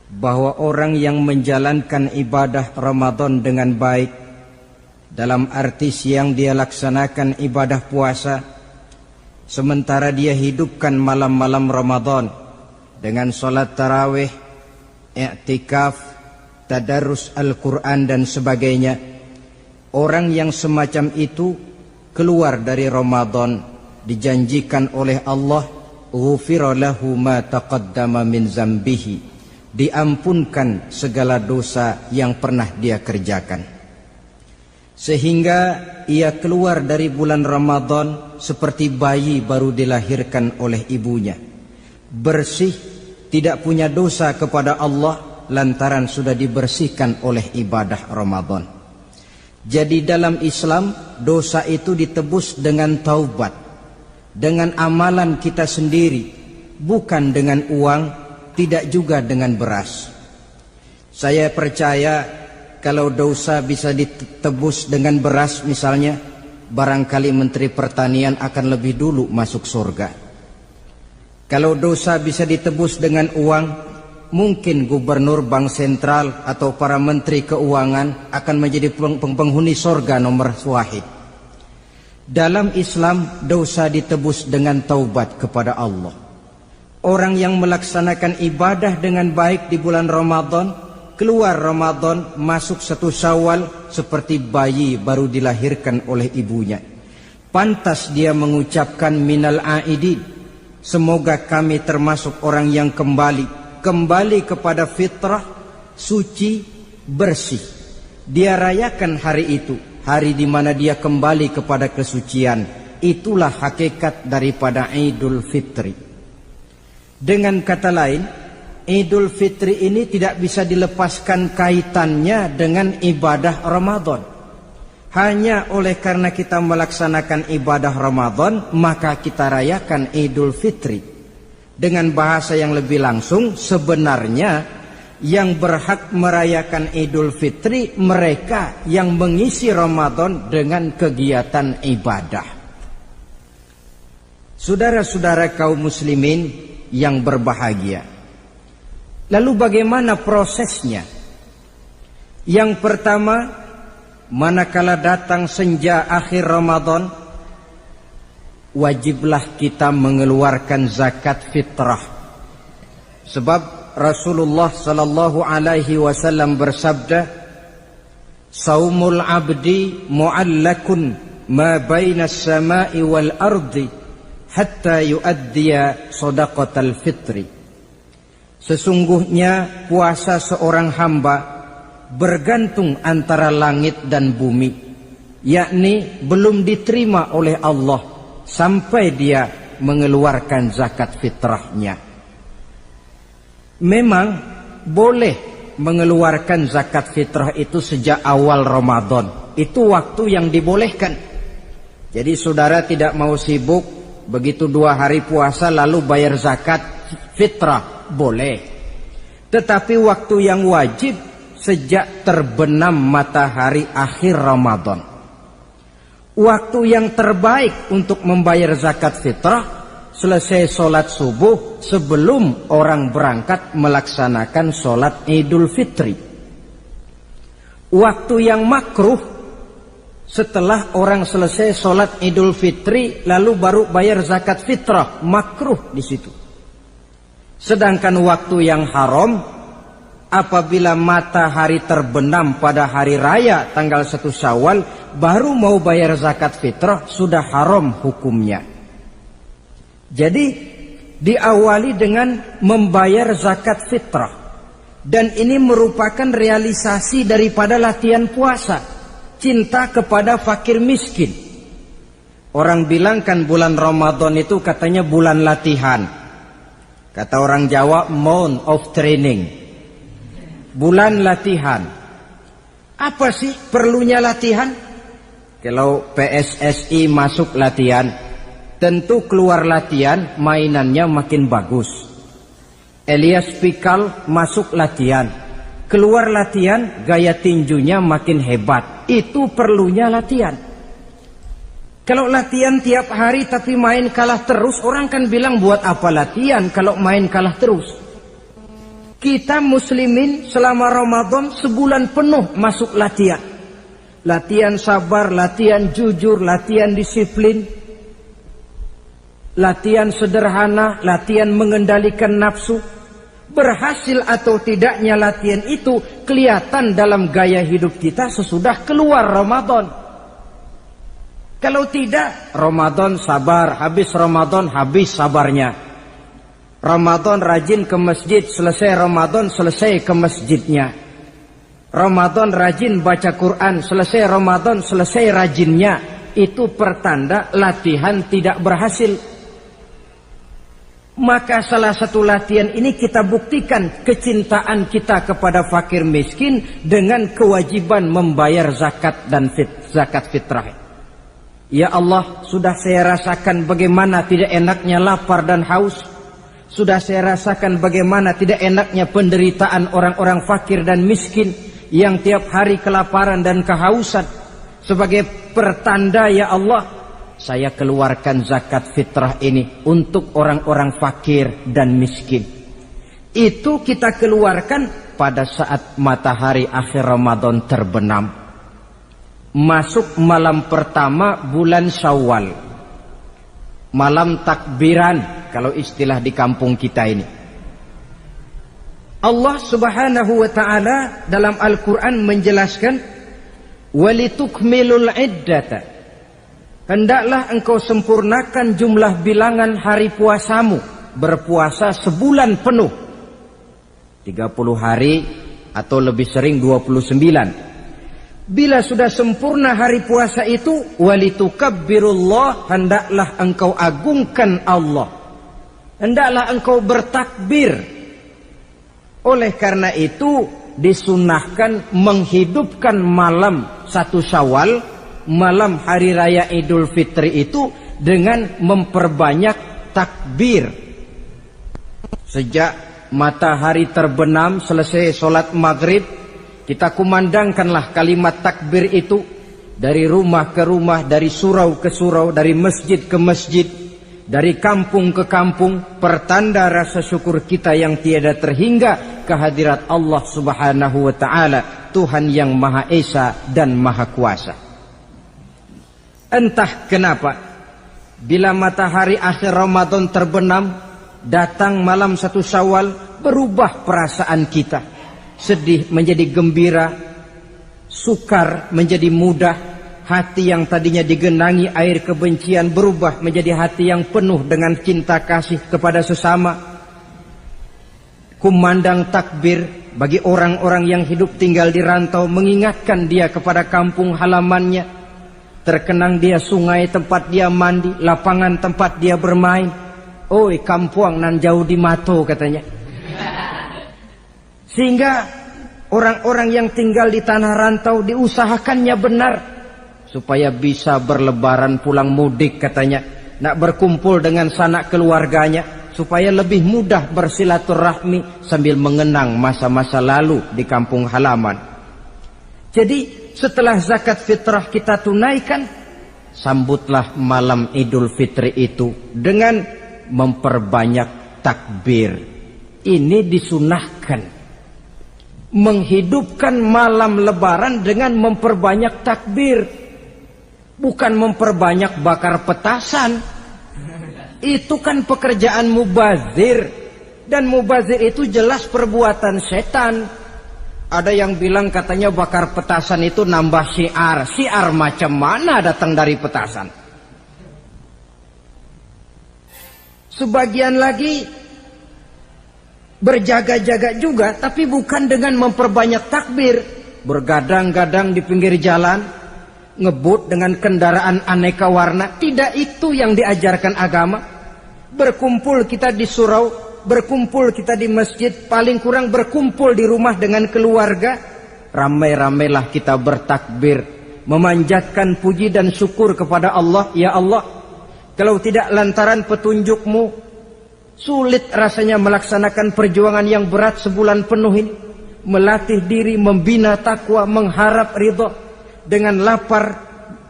bahwa orang yang menjalankan ibadah Ramadan dengan baik, dalam arti siang dia laksanakan ibadah puasa, sementara dia hidupkan malam-malam Ramadan dengan sholat tarawih, i'tikaf, tadarus Al-Quran dan sebagainya. Orang yang semacam itu keluar dari Ramadan dijanjikan oleh Allah, ghufira lahu ma taqaddama min zambihi, diampunkan segala dosa yang pernah dia kerjakan. Sehingga ia keluar dari bulan Ramadan seperti bayi baru dilahirkan oleh ibunya, bersih, tidak punya dosa kepada Allah lantaran sudah dibersihkan oleh ibadah Ramadan. Jadi dalam Islam dosa itu ditebus dengan taubat, dengan amalan kita sendiri, bukan dengan uang, tidak juga dengan beras. Saya percaya kalau dosa bisa ditebus dengan beras misalnya, barangkali Menteri Pertanian akan lebih dulu masuk surga. Kalau dosa bisa ditebus dengan uang, mungkin Gubernur Bank Sentral atau para Menteri Keuangan akan menjadi penghuni surga nomor wahid. Dalam Islam dosa ditebus dengan taubat kepada Allah. Orang yang melaksanakan ibadah dengan baik di bulan Ramadan, keluar Ramadan, masuk 1 Syawal seperti bayi baru dilahirkan oleh ibunya. Pantas dia mengucapkan minal aidin, semoga kami termasuk orang yang kembali kepada fitrah, suci, bersih. Dia rayakan hari itu, hari di mana dia kembali kepada kesucian. Itulah hakikat daripada Idul Fitri. Dengan kata lain, Idul Fitri ini tidak bisa dilepaskan kaitannya dengan ibadah Ramadan. Hanya oleh karena kita melaksanakan ibadah Ramadan, maka kita rayakan Idul Fitri. Dengan bahasa yang lebih langsung, sebenarnya yang berhak merayakan Idul Fitri mereka yang mengisi Ramadan dengan kegiatan ibadah. Saudara-saudara kaum muslimin yang berbahagia, lalu bagaimana prosesnya? Yang pertama, manakala datang senja akhir Ramadan, wajiblah kita mengeluarkan zakat fitrah. Sebab Rasulullah sallallahu alaihi wasallam bersabda, "Saumul abdi mu'allakun ma baina as-sama'i wal ardi hatta yuaddiya shadaqatal fitri." Sesungguhnya puasa seorang hamba bergantung antara langit dan bumi, yakni belum diterima oleh Allah sampai dia mengeluarkan zakat fitrahnya. Memang boleh mengeluarkan zakat fitrah itu sejak awal Ramadan. Itu waktu yang dibolehkan. Jadi saudara tidak mau sibuk begitu 2 hari puasa lalu bayar zakat fitrah, boleh. Tetapi waktu yang wajib sejak terbenam matahari akhir Ramadan. Waktu yang terbaik untuk membayar zakat fitrah selesai sholat subuh sebelum orang berangkat melaksanakan sholat Idul Fitri. Waktu yang makruh setelah orang selesai sholat Idul Fitri lalu baru bayar zakat fitrah, makruh di situ. Sedangkan waktu yang haram apabila matahari terbenam pada hari raya tanggal 1 Syawal baru mau bayar zakat fitrah, sudah haram hukumnya. Jadi diawali dengan membayar zakat fitrah, dan ini merupakan realisasi daripada latihan puasa, cinta kepada fakir miskin. Orang bilang kan bulan Ramadan itu katanya bulan latihan. Kata orang Jawa, month of training. Bulan latihan. Apa sih perlunya latihan? Kalau PSSI masuk latihan, tentu keluar latihan mainannya makin bagus. Elias Pikal masuk latihan, keluar latihan gaya tinjunya makin hebat. Itu perlunya latihan. Kalau latihan tiap hari tapi main kalah terus, orang kan bilang buat apa latihan kalau main kalah terus. Kita muslimin selama Ramadan sebulan penuh masuk latihan. Latihan sabar, latihan jujur, latihan disiplin, latihan sederhana, latihan mengendalikan nafsu. Berhasil atau tidaknya latihan itu kelihatan dalam gaya hidup kita sesudah keluar Ramadan. Kalau tidak, Ramadan sabar, habis Ramadan habis sabarnya. Ramadan rajin ke masjid, selesai Ramadan selesai ke masjidnya. Ramadan rajin baca Quran, selesai Ramadan selesai rajinnya. Itu pertanda latihan tidak berhasil. Maka salah satu latihan ini kita buktikan kecintaan kita kepada fakir miskin dengan kewajiban membayar zakat dan zakat fitrah. Ya Allah, sudah saya rasakan bagaimana tidak enaknya lapar dan haus. Sudah saya rasakan bagaimana tidak enaknya penderitaan orang-orang fakir dan miskin yang tiap hari kelaparan dan kehausan. Sebagai pertanda ya Allah, saya keluarkan zakat fitrah ini untuk orang-orang fakir dan miskin. Itu kita keluarkan pada saat matahari akhir Ramadan terbenam. Masuk malam pertama bulan Syawal. Malam takbiran kalau istilah di kampung kita ini. Allah Subhanahu wa taala dalam Al-Qur'an menjelaskan walitukmilul iddata. Hendaklah engkau sempurnakan jumlah bilangan hari puasamu. Berpuasa sebulan penuh. 30 hari atau lebih sering 29. Bila sudah sempurna hari puasa itu, walitukabbirullah, hendaklah engkau agungkan Allah. Hendaklah engkau bertakbir. Oleh karena itu disunahkan menghidupkan malam 1 Syawal, malam hari raya Idul Fitri itu dengan memperbanyak takbir. Sejak matahari terbenam selesai sholat maghrib, kita kumandangkanlah kalimat takbir itu dari rumah ke rumah, dari surau ke surau, dari masjid ke masjid, dari kampung ke kampung, pertanda rasa syukur kita yang tiada terhingga kehadirat Allah Subhanahu wa taala, Tuhan yang Maha Esa dan Maha Kuasa. Entah kenapa bila matahari akhir Ramadan terbenam, datang malam 1 Syawal, berubah perasaan kita. Sedih menjadi gembira, sukar menjadi mudah, hati yang tadinya digenangi air kebencian berubah menjadi hati yang penuh dengan cinta kasih kepada sesama. Kumandang takbir bagi orang-orang yang hidup tinggal di rantau, mengingatkan dia kepada kampung halamannya. terkenang dia sungai tempat dia mandi, lapangan tempat dia bermain. Oi kampuang nan jauh di mato katanya. Sehingga orang-orang yang tinggal di tanah rantau diusahakannya benar supaya bisa berlebaran pulang mudik katanya, nak berkumpul dengan sanak keluarganya supaya lebih mudah bersilaturahmi sambil mengenang masa-masa lalu di kampung halaman. Jadi setelah zakat fitrah kita tunaikan, sambutlah malam Idul Fitri itu dengan memperbanyak takbir. Ini disunahkan, menghidupkan malam lebaran dengan memperbanyak takbir, bukan memperbanyak bakar petasan. Itu kan pekerjaan mubazir, dan mubazir itu jelas perbuatan setan. Ada yang bilang katanya bakar petasan itu nambah syiar. Syiar macam mana datang dari petasan? Sebagian lagi berjaga-jaga juga, tapi bukan dengan memperbanyak takbir. Bergadang-gadang di pinggir jalan, ngebut dengan kendaraan aneka warna. Tidak itu yang diajarkan agama. Berkumpul kita di surau, berkumpul kita di masjid, paling kurang berkumpul di rumah dengan keluarga. Ramai-ramailah kita bertakbir, memanjatkan puji dan syukur kepada Allah. Ya Allah, kalau tidak lantaran petunjukmu, sulit rasanya melaksanakan perjuangan yang berat sebulan penuh ini. Melatih diri, membina takwa, mengharap ridho. Dengan lapar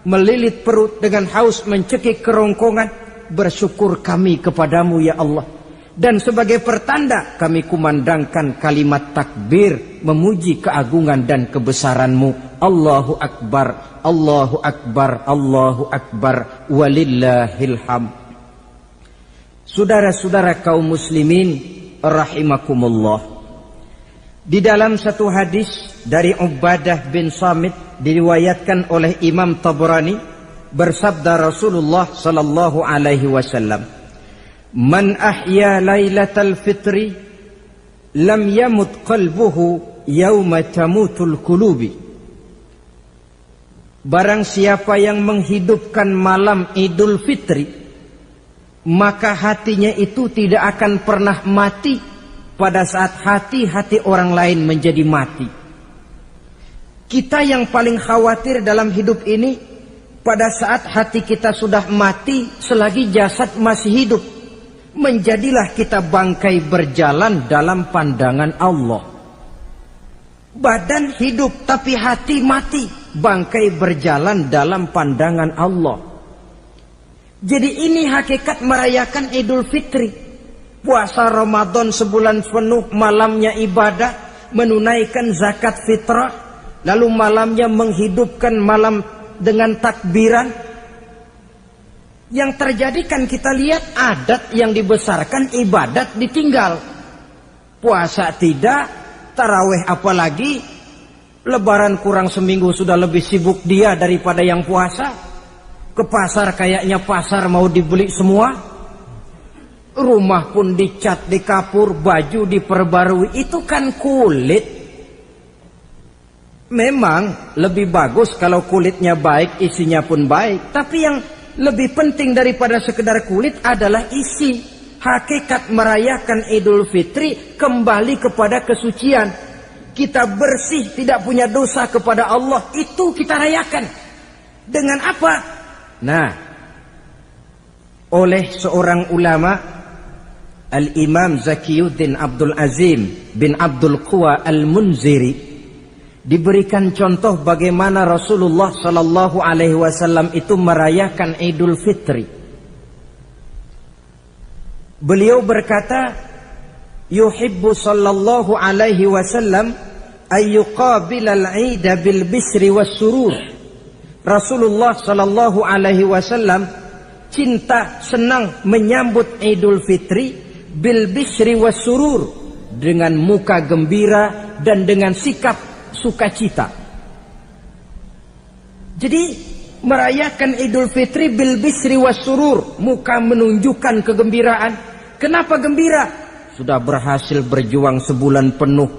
melilit perut, dengan haus mencekik kerongkongan. Bersyukur kami kepadamu ya Allah. Dan sebagai pertanda kami kumandangkan kalimat takbir, memuji keagungan dan kebesaranmu. Allahu Akbar, Allahu Akbar, Allahu Akbar, walillahil hamd. Saudara-saudara kaum muslimin rahimakumullah. Di dalam satu hadis dari Ubadah bin Samit diriwayatkan oleh Imam Tabrani, bersabda Rasulullah sallallahu alaihi wasallam, "Man ahya lailatal fitri lam yamut qalbuhu yauma tamutul qulubi." Barang siapa yang menghidupkan malam Idul Fitri, maka hatinya itu tidak akan pernah mati pada saat hati-hati orang lain menjadi mati. Kita yang paling khawatir dalam hidup ini, pada saat hati kita sudah mati selagi jasad masih hidup, menjadilah kita bangkai berjalan dalam pandangan Allah. Badan hidup tapi hati mati, bangkai berjalan dalam pandangan Allah. Jadi ini hakikat merayakan Idul Fitri. Puasa Ramadan sebulan penuh, malamnya ibadah, menunaikan zakat fitrah, lalu malamnya menghidupkan malam dengan takbiran. Yang terjadi kan kita lihat adat yang dibesarkan, ibadat ditinggal. Puasa tidak, tarawih apalagi, lebaran kurang seminggu sudah lebih sibuk dia daripada yang puasa. Ke pasar kayaknya pasar mau dibeli semua. Rumah pun dicat, dikapur, baju diperbarui. Itu kan kulit. Memang lebih bagus kalau kulitnya baik, isinya pun baik. Tapi yang lebih penting daripada sekedar kulit adalah isi. Hakikat merayakan Idul Fitri kembali kepada kesucian. Kita bersih, tidak punya dosa kepada Allah. Itu kita rayakan. Dengan apa? Nah, oleh seorang ulama, Al-Imam Zakiyuddin Abdul Azim bin Abdul Quwa Al-Munziri, diberikan contoh bagaimana Rasulullah sallallahu alaihi wasallam itu merayakan Idul Fitri. Beliau berkata, yuhibbu sallallahu alaihi wasallam ayyuqabilal 'ida bil bisri was surur. Rasulullah sallallahu alaihi wasallam cinta, senang menyambut Idul Fitri bil bisri was surur, dengan muka gembira dan dengan sikap sukacita. Jadi merayakan Idul Fitri bil bisri was surur, muka menunjukkan kegembiraan. Kenapa gembira? Sudah berhasil berjuang sebulan penuh.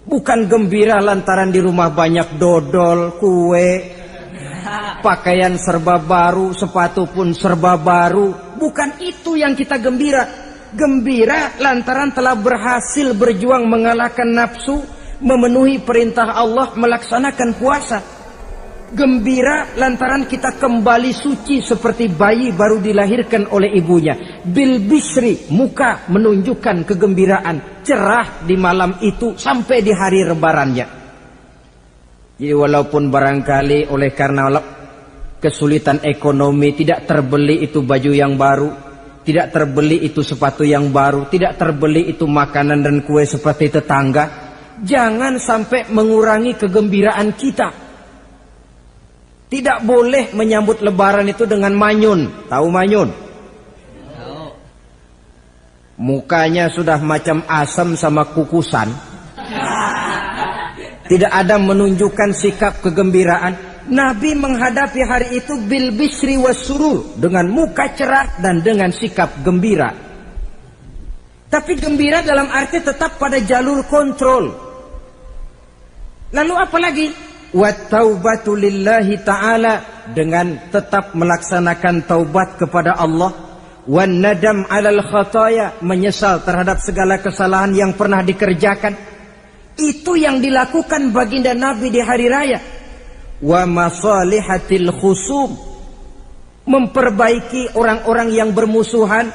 Bukan gembira lantaran di rumah banyak dodol, kue, Pakaian serba baru, sepatu pun serba baru. Bukan itu yang kita gembira. Gembira lantaran telah berhasil berjuang mengalahkan nafsu, memenuhi perintah Allah, melaksanakan puasa. Gembira lantaran kita kembali suci seperti bayi baru dilahirkan oleh ibunya. Bil bisri, muka menunjukkan kegembiraan, cerah di malam itu sampai di hari lebarannya. Jadi walaupun barangkali oleh karena kesulitan ekonomi tidak terbeli itu baju yang baru, tidak terbeli itu sepatu yang baru, tidak terbeli itu makanan dan kue seperti tetangga, jangan sampai mengurangi kegembiraan kita. Tidak boleh menyambut lebaran itu dengan manyun. Tahu manyun? Mukanya sudah macam asam sama kukusan. Tidak ada menunjukkan sikap kegembiraan. Nabi menghadapi hari itu bil bisri was surur, dengan muka cerah dan dengan sikap gembira. Tapi gembira dalam arti tetap pada jalur kontrol. Lalu apa lagi? Wa taubatu lillahi ta'ala, dengan tetap melaksanakan taubat kepada Allah. Wan nadam alal khataya, menyesal terhadap segala kesalahan yang pernah dikerjakan. Itu yang dilakukan baginda Nabi di hari raya. Wa masalihatil khusum, memperbaiki orang-orang yang bermusuhan.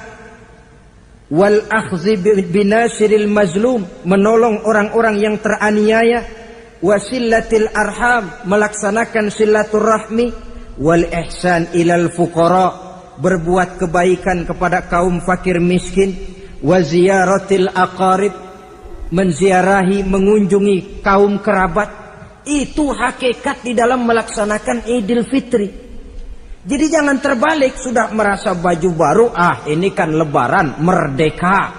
Wal akhzi binasiril mazlum, menolong orang-orang yang teraniaya. Wasillatil arham, melaksanakan silaturahmi. Wal ihsan ilal fuqara, berbuat kebaikan kepada kaum fakir miskin. Wa ziyaratil aqarib, menziarahi, mengunjungi kaum kerabat. Itu hakikat di dalam melaksanakan Idul Fitri. Jadi jangan terbalik, sudah merasa baju baru, ini kan lebaran, merdeka.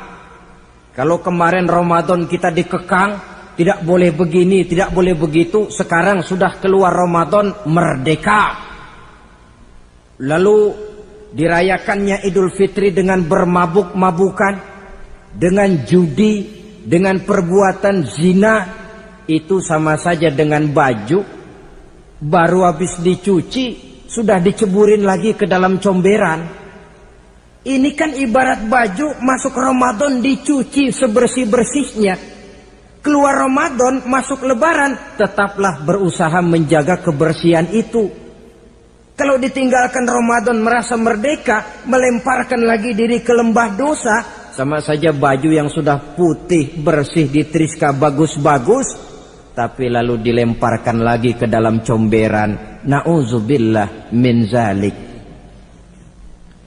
Kalau kemarin Ramadan kita dikekang, tidak boleh begini, tidak boleh begitu. Sekarang sudah keluar Ramadan, merdeka. Lalu dirayakannya Idul Fitri dengan bermabuk-mabukan, dengan judi, dengan perbuatan zina. Itu sama saja dengan baju baru habis dicuci, sudah diceburin lagi ke dalam comberan. Ini kan ibarat baju masuk Ramadan dicuci sebersih-bersihnya. Keluar Ramadan, masuk lebaran, tetaplah berusaha menjaga kebersihan itu. Kalau ditinggalkan Ramadan merasa merdeka, melemparkan lagi diri ke lembah dosa, sama saja baju yang sudah putih, bersih, ditriska bagus-bagus, tapi lalu dilemparkan lagi ke dalam comberan. Na'udzubillah min zalik.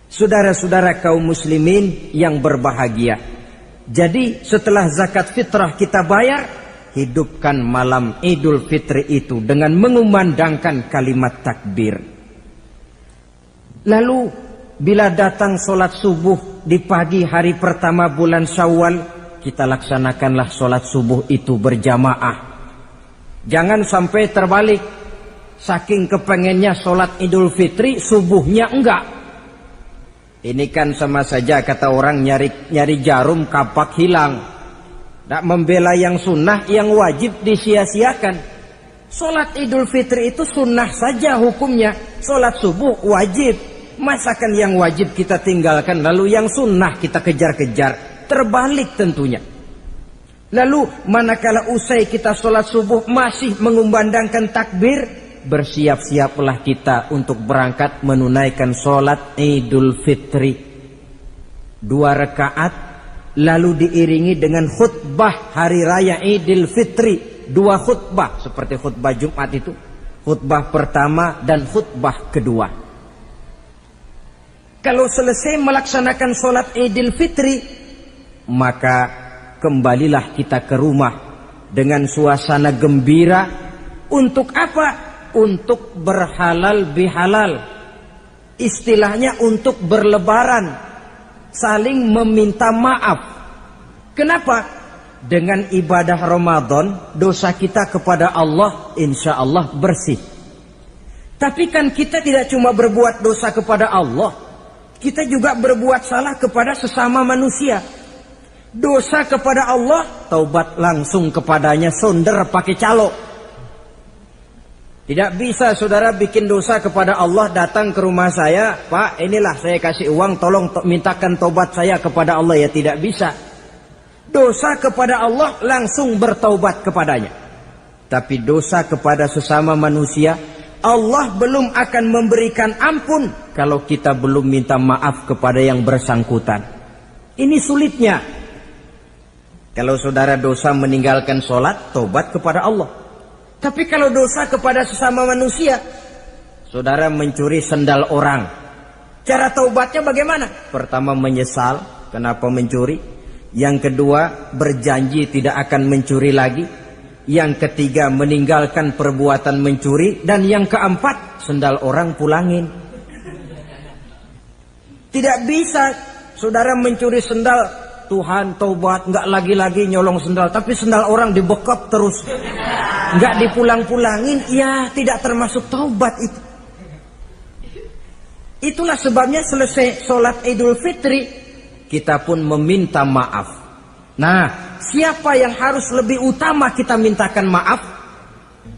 Saudara-saudara kaum muslimin yang berbahagia, jadi setelah zakat fitrah kita bayar, hidupkan malam Idul Fitri itu dengan mengumandangkan kalimat takbir. Lalu bila datang sholat subuh di pagi hari pertama bulan Syawal, kita laksanakanlah sholat subuh itu berjamaah. Jangan sampai terbalik, saking kepengennya sholat Idul Fitri, subuhnya enggak. Ini kan sama saja kata orang nyari jarum kapak hilang. Tak membela yang sunnah, yang wajib disia-siakan. Sholat Idul Fitri itu sunnah saja hukumnya. Sholat subuh wajib. Masakan yang wajib kita tinggalkan, lalu yang sunnah kita kejar-kejar. Terbalik tentunya. Lalu manakala usai kita sholat subuh masih mengumandangkan takbir, bersiap-siaplah kita untuk berangkat menunaikan sholat Idul Fitri. 2 rakaat, lalu diiringi dengan khutbah hari raya Idul Fitri. 2 khutbah, seperti khutbah Jumat itu. Khutbah pertama dan khutbah kedua. Kalau selesai melaksanakan sholat Idul Fitri, maka kembalilah kita ke rumah dengan suasana gembira. Untuk apa? Untuk berhalal bihalal, istilahnya untuk berlebaran, saling meminta maaf. Kenapa? Dengan ibadah Ramadan, dosa kita kepada Allah insya Allah bersih. Tapi kan kita tidak cuma berbuat dosa kepada Allah, kita juga berbuat salah kepada sesama manusia. Dosa kepada Allah, taubat langsung kepadanya, sonder pakai calo. Tidak bisa saudara bikin dosa kepada Allah datang ke rumah saya, Pak inilah saya kasih uang tolong mintakan tobat saya kepada Allah, ya tidak bisa. Dosa kepada Allah langsung bertaubat kepadanya. Tapi dosa kepada sesama manusia, Allah belum akan memberikan ampun kalau kita belum minta maaf kepada yang bersangkutan. Ini sulitnya. Kalau saudara dosa meninggalkan sholat, tobat kepada Allah. Tapi kalau dosa kepada sesama manusia, saudara mencuri sendal orang, cara taubatnya bagaimana? Pertama menyesal, kenapa mencuri? Yang kedua berjanji tidak akan mencuri lagi. Yang ketiga meninggalkan perbuatan mencuri. Dan yang keempat sendal orang pulangin. Tidak bisa saudara mencuri sendal, Tuhan taubat, nggak lagi-lagi nyolong sendal, tapi sendal orang dibekap terus, nggak dipulang-pulangin, ya tidak termasuk taubat itu. Itulah sebabnya selesai sholat Idul Fitri, kita pun meminta maaf. Nah, siapa yang harus lebih utama kita mintakan maaf?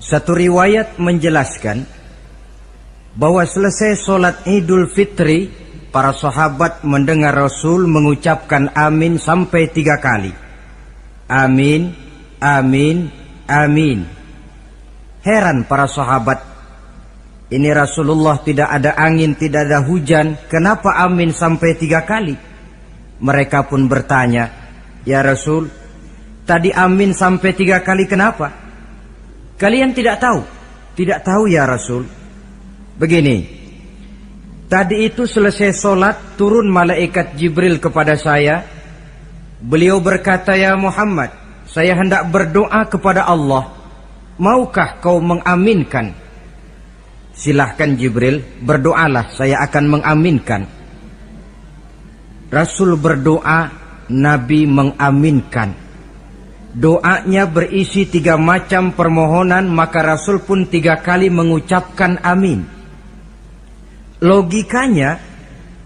Satu riwayat menjelaskan bahwa selesai sholat Idul Fitri, para sahabat mendengar Rasul mengucapkan amin sampai 3 kali. Amin, amin, amin. Heran para sahabat. Ini Rasulullah tidak ada angin, tidak ada hujan. Kenapa amin sampai 3 kali? Mereka pun bertanya, ya Rasul, tadi amin sampai 3 kali kenapa? Kalian tidak tahu? Tidak tahu ya Rasul. Begini. Tadi itu selesai sholat, turun malaikat Jibril kepada saya. Beliau berkata, ya Muhammad, saya hendak berdoa kepada Allah. Maukah kau mengaminkan? Silahkan Jibril, berdoalah, saya akan mengaminkan. Rasul berdoa, Nabi mengaminkan. Doanya berisi 3 macam permohonan, maka Rasul pun 3 kali mengucapkan amin. Logikanya,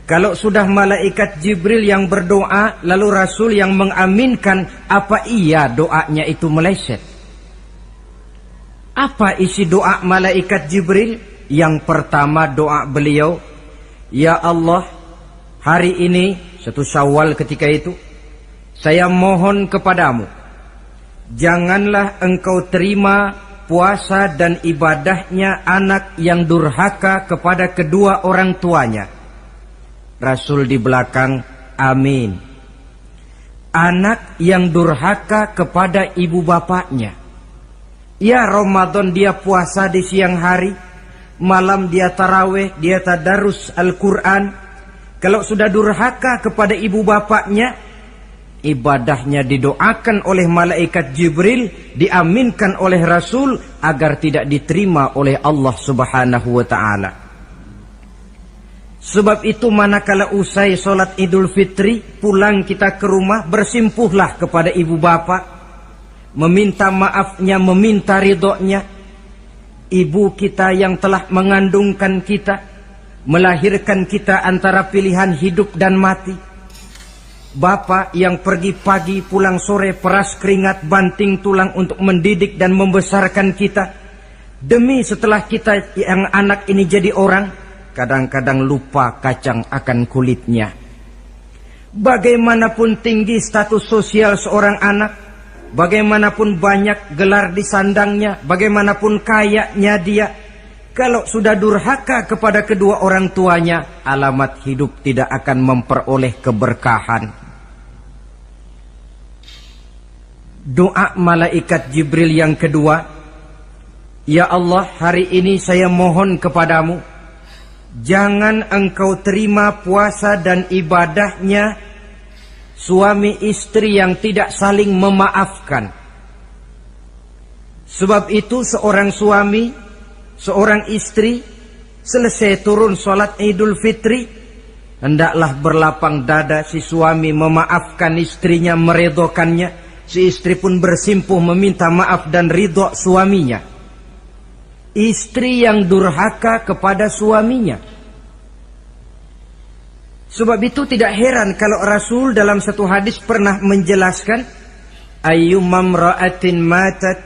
kalau sudah malaikat Jibril yang berdoa, lalu Rasul yang mengaminkan, apa iya doanya itu meleset? Apa isi doa malaikat Jibril? Yang pertama doa beliau, ya Allah, hari ini, 1 Syawal ketika itu, saya mohon kepadamu, janganlah engkau terima puasa dan ibadahnya anak yang durhaka kepada kedua orang tuanya. Rasul di belakang, amin. Anak yang durhaka kepada ibu bapaknya. Ya Ramadan dia puasa di siang hari, malam dia taraweh, dia tadarus Al-Quran. Kalau sudah durhaka kepada ibu bapaknya, ibadahnya didoakan oleh malaikat Jibril, diaminkan oleh Rasul agar tidak diterima oleh Allah Subhanahu wa ta'ala. Sebab itu manakala usai sholat Idul Fitri, pulang kita ke rumah, bersimpuhlah kepada ibu bapak, meminta maafnya, meminta ridhonya. Ibu kita yang telah mengandungkan kita, melahirkan kita antara pilihan hidup dan mati. Bapak yang pergi pagi pulang sore peras keringat banting tulang untuk mendidik dan membesarkan kita. Demi setelah kita yang anak ini jadi orang, kadang-kadang lupa kacang akan kulitnya. Bagaimanapun tinggi status sosial seorang anak, bagaimanapun banyak gelar di sandangnya, bagaimanapun kayanya dia, kalau sudah durhaka kepada kedua orang tuanya, alamat hidup tidak akan memperoleh keberkahan. Doa malaikat Jibril yang kedua, ya Allah, hari ini saya mohon kepadamu, jangan engkau terima puasa dan ibadahnya suami istri yang tidak saling memaafkan. Sebab itu seorang suami, seorang istri, selesai turun sholat Idul Fitri, hendaklah berlapang dada si suami memaafkan istrinya, meredokannya. Si istri pun bersimpuh meminta maaf dan ridho suaminya. Istri yang durhaka kepada suaminya. Sebab itu tidak heran kalau Rasul dalam satu hadis pernah menjelaskan, ayyumam ra'atin matat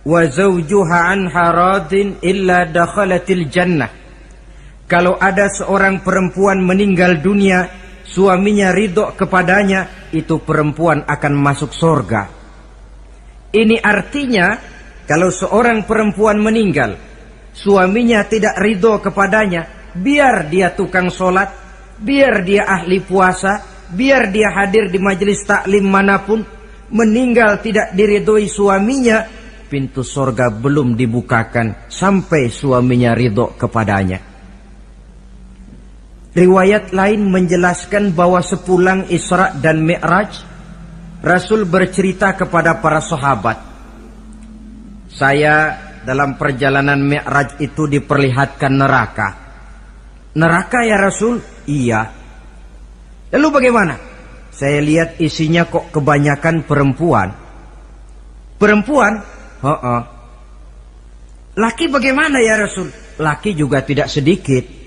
wa zawjuha anha radin illa dakhalatil jannah. Kalau ada seorang perempuan meninggal dunia, suaminya ridho kepadanya, itu perempuan akan masuk surga. Ini artinya kalau seorang perempuan meninggal, suaminya tidak ridho kepadanya, biar dia tukang sholat, biar dia ahli puasa, biar dia hadir di majelis taklim manapun, meninggal tidak diridhoi suaminya, pintu surga belum dibukakan sampai suaminya ridho kepadanya. Riwayat lain menjelaskan bahwa sepulang Isra dan Mi'raj, Rasul bercerita kepada para sahabat, saya dalam perjalanan Mi'raj itu diperlihatkan neraka. Neraka ya Rasul? Iya. Lalu bagaimana? Saya lihat isinya kok kebanyakan perempuan. Perempuan? Laki bagaimana ya Rasul? Laki juga tidak sedikit.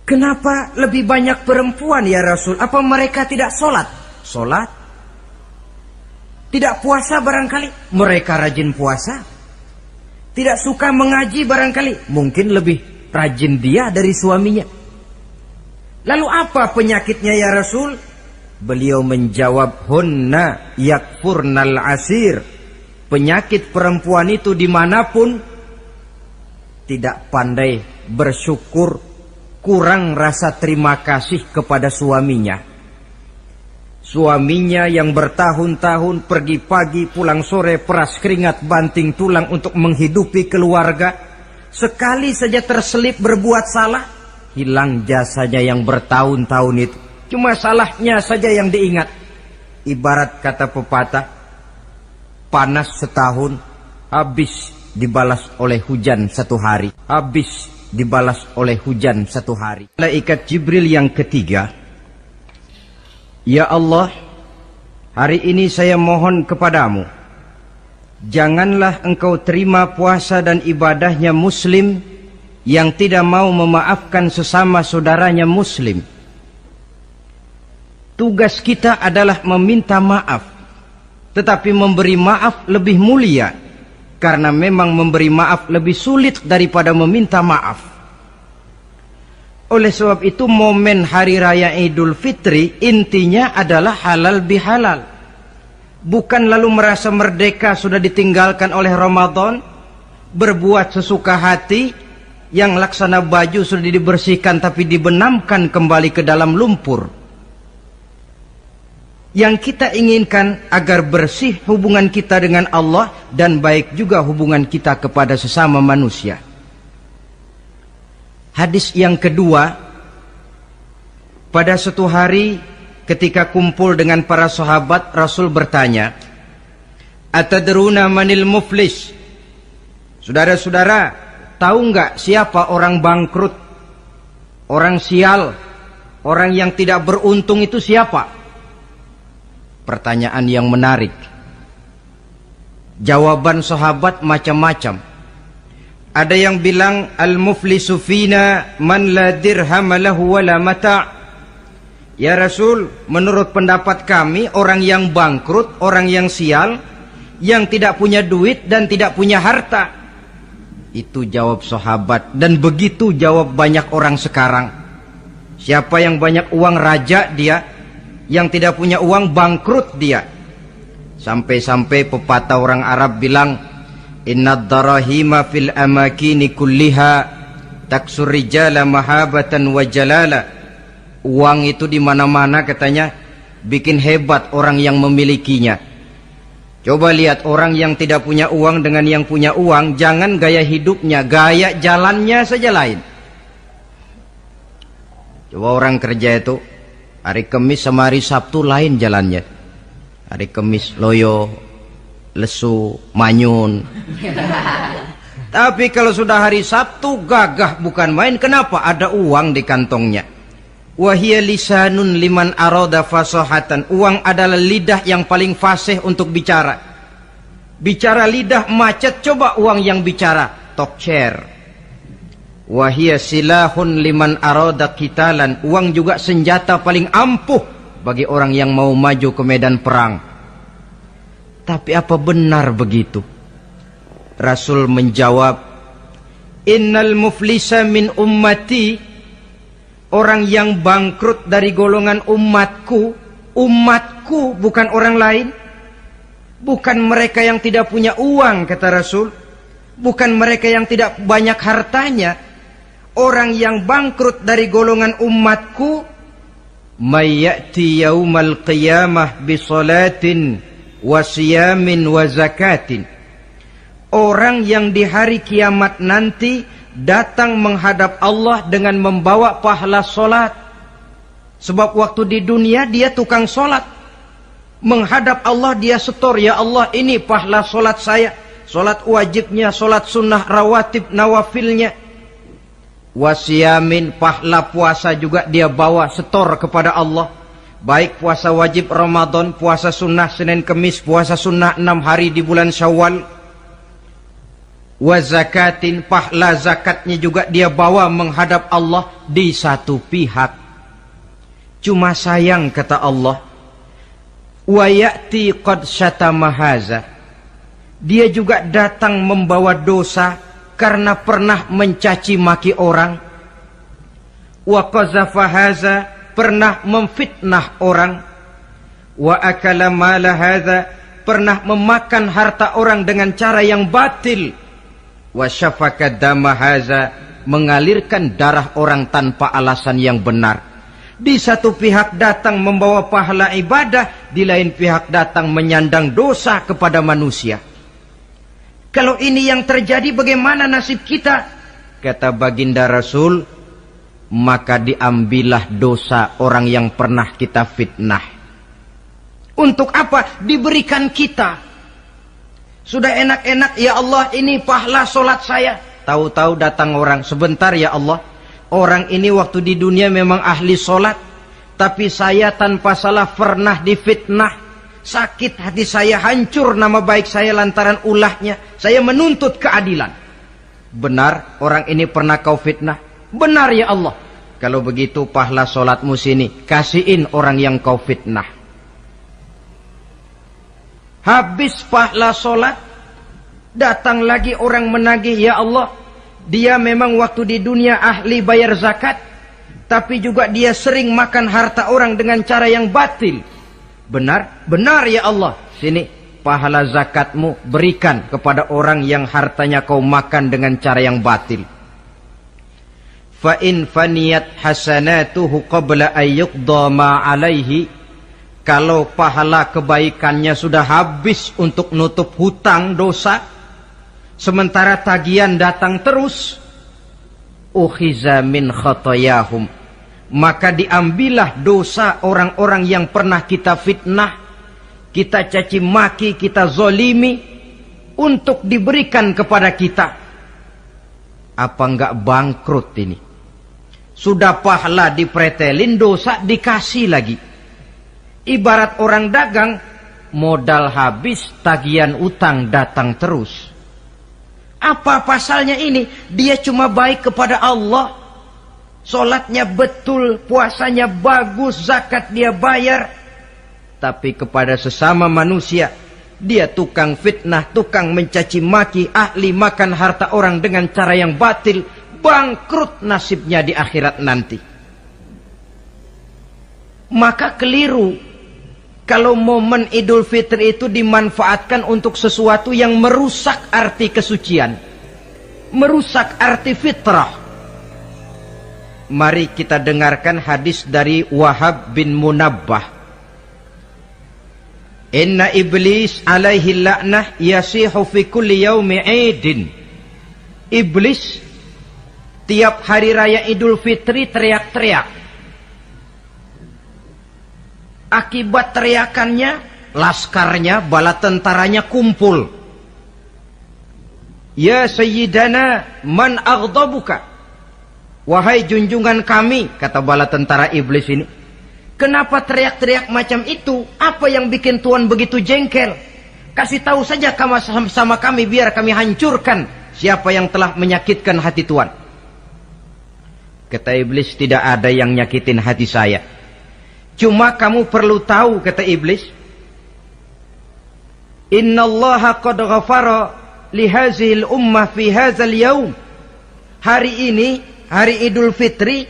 Kenapa lebih banyak perempuan ya Rasul? Apa mereka tidak sholat? Sholat? Tidak puasa barangkali? Mereka rajin puasa. Tidak suka mengaji barangkali? Mungkin lebih rajin dia dari suaminya. Lalu apa penyakitnya ya Rasul? Beliau menjawab, hunna yakfurnal asir. Penyakit perempuan itu dimanapun, tidak pandai bersyukur, kurang rasa terima kasih kepada suaminya. Suaminya yang bertahun-tahun pergi pagi pulang sore, peras keringat banting tulang untuk menghidupi keluarga, sekali saja terselip berbuat salah, hilang jasanya yang bertahun-tahun itu. Cuma salahnya saja yang diingat. Ibarat kata pepatah, panas setahun, habis dibalas oleh hujan satu hari. Habis dibalas oleh hujan satu hari. Malaikat Jibril yang ketiga, ya Allah, hari ini saya mohon kepadamu, janganlah engkau terima puasa dan ibadahnya muslim yang tidak mau memaafkan sesama saudaranya muslim. Tugas kita adalah meminta maaf, tetapi memberi maaf lebih mulia, karena memang memberi maaf lebih sulit daripada meminta maaf. Oleh sebab itu momen hari raya Idul Fitri intinya adalah halal bihalal. Bukan lalu merasa merdeka sudah ditinggalkan oleh Ramadan, berbuat sesuka hati, yang laksana baju sudah dibersihkan tapi dibenamkan kembali ke dalam lumpur. Yang kita inginkan agar bersih hubungan kita dengan Allah dan baik juga hubungan kita kepada sesama manusia. Hadis yang kedua, pada suatu hari ketika kumpul dengan para sahabat, Rasul bertanya, Atadruna manil muflis? Saudara-saudara, tahu nggak siapa orang bangkrut, orang sial, orang yang tidak beruntung itu siapa? Pertanyaan yang menarik. Jawaban sahabat macam-macam. Ada yang bilang al-muflisu fina man la dirham lahu wala mata'. Ya Rasul, menurut pendapat kami orang yang bangkrut, orang yang sial, yang tidak punya duit dan tidak punya harta. Itu jawab sahabat, dan begitu jawab banyak orang sekarang. Siapa yang banyak uang raja dia, yang tidak punya uang bangkrut dia. Sampai-sampai pepatah orang Arab bilang, innad darahima fil amakini kulliha taksur rijala mahabatan wa jalala. Uang itu di mana-mana katanya bikin hebat orang yang memilikinya. Coba lihat orang yang tidak punya uang dengan yang punya uang, jangan gaya hidupnya, gaya jalannya saja lain. Coba orang kerja itu hari Kamis sama hari Sabtu lain jalannya. Hari Kamis loyo, lesu, manyun. Tapi kalau sudah hari Sabtu gagah bukan main. Kenapa? Ada uang di kantongnya. Wahia lisanun liman arada fasahatan. Uang adalah lidah yang paling fasih untuk bicara. Bicara lidah macet, coba uang yang bicara talk chair. Wahia silahun liman arada qitalan. Uang juga senjata paling ampuh bagi orang yang mau maju ke medan perang. Tapi apa benar begitu? Rasul menjawab, innal muflisa min ummati, orang yang bangkrut dari golongan umatku, umatku bukan orang lain, bukan mereka yang tidak punya uang, kata Rasul, bukan mereka yang tidak banyak hartanya. Orang yang bangkrut dari golongan umatku, may ya'ti yaumal qiyamah bi salatin wa siyamin wa zakatin, orang yang di hari kiamat nanti datang menghadap Allah dengan membawa pahala solat. Sebab waktu di dunia dia tukang solat, menghadap Allah dia setor, ya Allah ini pahala solat saya, solat wajibnya, solat sunnah rawatib nawafilnya. Wasiyamin, pahala puasa juga dia bawa setor kepada Allah, baik puasa wajib Ramadan, puasa sunnah Senin Kemis, puasa sunnah 6 hari di bulan Syawal. Wa zakatin, pahala zakatnya juga dia bawa menghadap Allah di satu pihak. Cuma sayang, kata Allah, wa ya'ti qad syatama haza, dia juga datang membawa dosa karena pernah mencaci maki orang. Wa qazafa haza, pernah memfitnah orang. Wa akala mala haza, pernah memakan harta orang dengan cara yang batil. Wa syafaka dama haza, mengalirkan darah orang tanpa alasan yang benar. Di satu pihak datang membawa pahala ibadah, di lain pihak datang menyandang dosa kepada manusia. Kalau ini yang terjadi, bagaimana nasib kita? Kata baginda Rasul, maka diambillah dosa orang yang pernah kita fitnah. Untuk apa? Diberikan kita. Sudah enak-enak, ya Allah ini pahala solat saya. Tahu-tahu datang orang, sebentar ya Allah, orang ini waktu di dunia memang ahli solat, tapi saya tanpa salah pernah difitnah. Sakit hati saya, hancur nama baik saya lantaran ulahnya. Saya menuntut keadilan. Benar orang ini pernah kau fitnah? Benar ya Allah. Kalau begitu pahala solatmu sini, kasihin orang yang kau fitnah. Habis pahala solat, datang lagi orang menagih, ya Allah, dia memang waktu di dunia ahli bayar zakat, tapi juga dia sering makan harta orang dengan cara yang batil. Benar? Benar ya Allah. Sini pahala zakatmu, berikan kepada orang yang hartanya kau makan dengan cara yang batil. Fa in faniyat hasanatuhu qabla ayyuqda ma alaihi, kalau pahala kebaikannya sudah habis untuk nutup hutang dosa, sementara tagihan datang terus, ukhiza min khatayahum, maka diambillah dosa orang-orang yang pernah kita fitnah, kita caci maki, kita zolimi, untuk diberikan kepada kita. Apa enggak bangkrut ini? Sudah pahala dipretelin, dosa dikasih lagi. Ibarat orang dagang, modal habis, tagihan utang datang terus. Apa pasalnya ini? Dia cuma baik kepada Allah, solatnya betul, puasanya bagus, zakat dia bayar. Tapi kepada sesama manusia, dia tukang fitnah, tukang mencaci maki, ahli makan harta orang dengan cara yang batil. Bangkrut nasibnya di akhirat nanti. Maka keliru kalau momen Idul Fitri itu dimanfaatkan untuk sesuatu yang merusak arti kesucian, merusak arti fitrah. Mari kita dengarkan hadis dari Wahab bin Munabbah. Inna iblis alaihi la'nah yasihu fi kulli yaumi idin. Iblis tiap hari raya Idul Fitri teriak-teriak. Akibat teriakannya, laskarnya, bala tentaranya kumpul. Ya Sayyidana, man aghdabuka? Wahai junjungan kami, kata bala tentara iblis ini, kenapa teriak-teriak macam itu? Apa yang bikin Tuhan begitu jengkel? Kasih tahu saja sama kami biar kami hancurkan siapa yang telah menyakitkan hati Tuhan. Kata iblis, tidak ada yang nyakitin hati saya. Cuma kamu perlu tahu, kata iblis, Innallaha qad ghafara li hadhihi al-ummah fi hadzal yaum. Hari ini, hari Idul Fitri,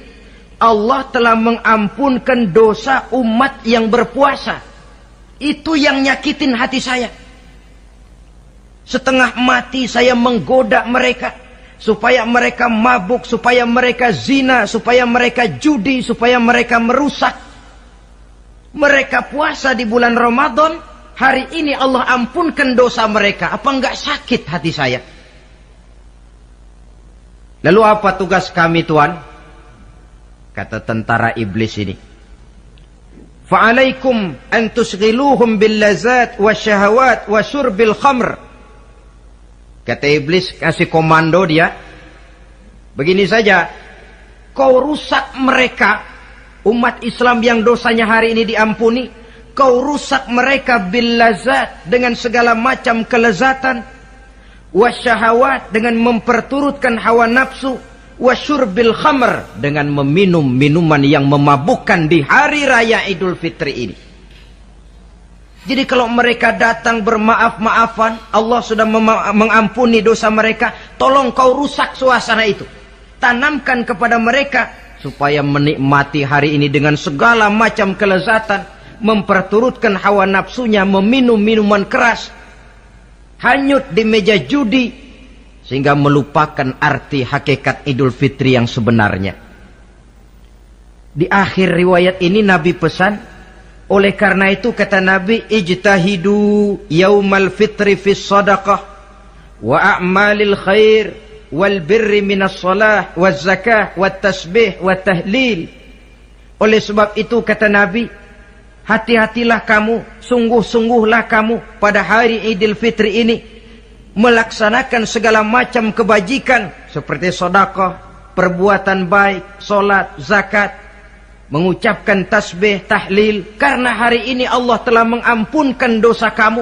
Allah telah mengampunkan dosa umat yang berpuasa. Itu yang nyakitin hati saya. Setengah mati saya menggoda mereka supaya mereka mabuk, supaya mereka zina, supaya mereka judi, supaya mereka merusak. Mereka puasa di bulan Ramadan, hari ini Allah ampunkan dosa mereka. Apa enggak sakit hati saya? Lalu apa tugas kami, Tuhan? Kata tentara iblis ini, fa'alaikum an tusghiluhum bil lazat wasyahawat wa syurbil khamr. Kata iblis, kasih komando dia, begini saja, kau rusak mereka, umat Islam yang dosanya hari ini diampuni, kau rusak mereka bil lazat, dengan segala macam kelezatan, wasyahawat, dengan memperturutkan hawa nafsu, wasyurbil khamr, dengan meminum minuman yang memabukkan di hari raya Idul Fitri ini. Jadi kalau mereka datang bermaaf-maafan, Allah sudah mengampuni dosa mereka, tolong kau rusak suasana itu. Tanamkan kepada mereka supaya menikmati hari ini dengan segala macam kelezatan, memperturutkan hawa nafsunya, meminum minuman keras, hanyut di meja judi, sehingga melupakan arti hakikat Idul Fitri yang sebenarnya. Di akhir riwayat ini Nabi pesan, oleh karena itu kata Nabi, ijtahidu yaumal fitri fis sadaqah wa a'malil khair wal birri minas salah waz zakah wat tasbih wat tahlil. Oleh sebab itu kata Nabi, hati-hatilah kamu, sungguh-sungguhlah kamu pada hari Idul Fitri ini melaksanakan segala macam kebajikan seperti sedekah, perbuatan baik, salat, zakat, mengucapkan tasbih, tahlil, karena hari ini Allah telah mengampunkan dosa kamu.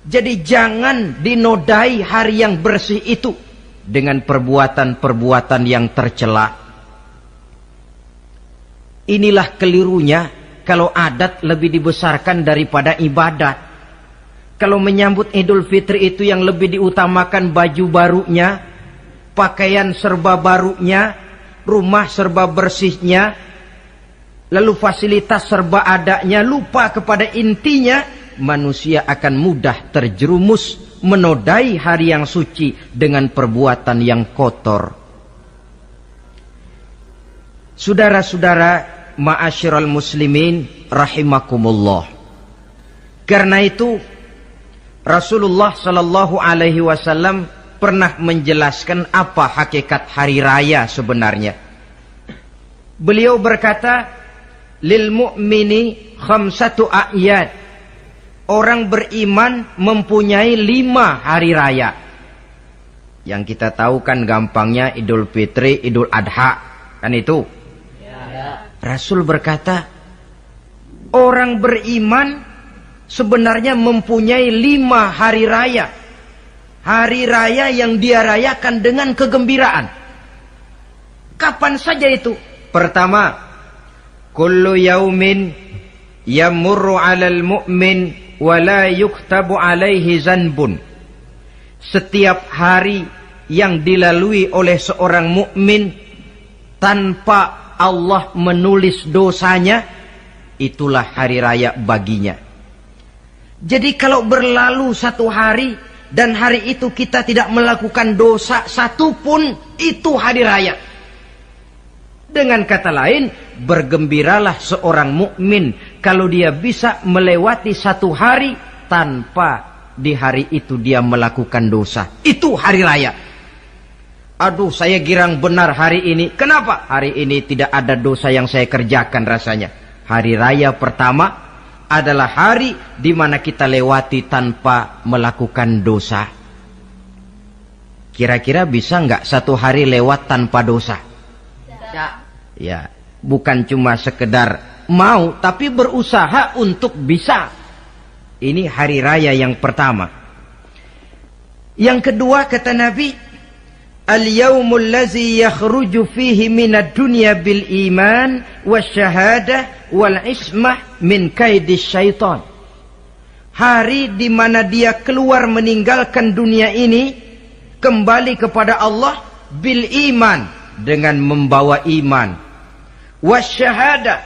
Jadi jangan dinodai hari yang bersih itu dengan perbuatan-perbuatan yang tercela. Inilah kelirunya kalau adat lebih dibesarkan daripada ibadat. Kalau menyambut Idul Fitri itu yang lebih diutamakan baju barunya, pakaian serba barunya, rumah serba bersihnya, lalu fasilitas serba adanya, lupa kepada intinya, manusia akan mudah terjerumus menodai hari yang suci dengan perbuatan yang kotor. Saudara-saudara, ma'asyiral muslimin rahimakumullah. Karena itu Rasulullah sallallahu alaihi wasallam pernah menjelaskan apa hakikat hari raya sebenarnya. Beliau berkata, lil mu'mini khamsatu a'yad. Orang beriman mempunyai 5 hari raya. Yang kita tahu kan gampangnya Idul Fitri, Idul Adha, kan itu. Ya. Rasul berkata, orang beriman sebenarnya mempunyai 5 hari raya. Hari raya yang dia rayakan dengan kegembiraan. Kapan saja itu? Pertama, kullu yaumin yamurru 'alal mu'min wa la yuktabu 'alaihi zanbun. Setiap hari yang dilalui oleh seorang mukmin tanpa Allah menulis dosanya, itulah hari raya baginya. Jadi kalau berlalu satu hari dan hari itu kita tidak melakukan dosa satupun, itu hari raya. Dengan kata lain, bergembiralah seorang mukmin kalau dia bisa melewati satu hari tanpa di hari itu dia melakukan dosa. Itu hari raya. Aduh, saya girang benar hari ini. Kenapa? Hari ini tidak ada dosa yang saya kerjakan rasanya. Hari raya pertama adalah hari di mana kita lewati tanpa melakukan dosa. Kira-kira bisa nggak satu hari lewat tanpa dosa? Ya, bukan cuma sekedar mau, tapi berusaha untuk bisa. Ini hari raya yang pertama. Yang kedua kata Nabi, al-yaumul ladzi yakhruju fihi minad dunya bil iman wasyahadah wal ismah min kaidis syaitan. hari di mana dia keluar meninggalkan dunia ini, kembali kepada Allah bil iman, dengan membawa iman, wasyahadah,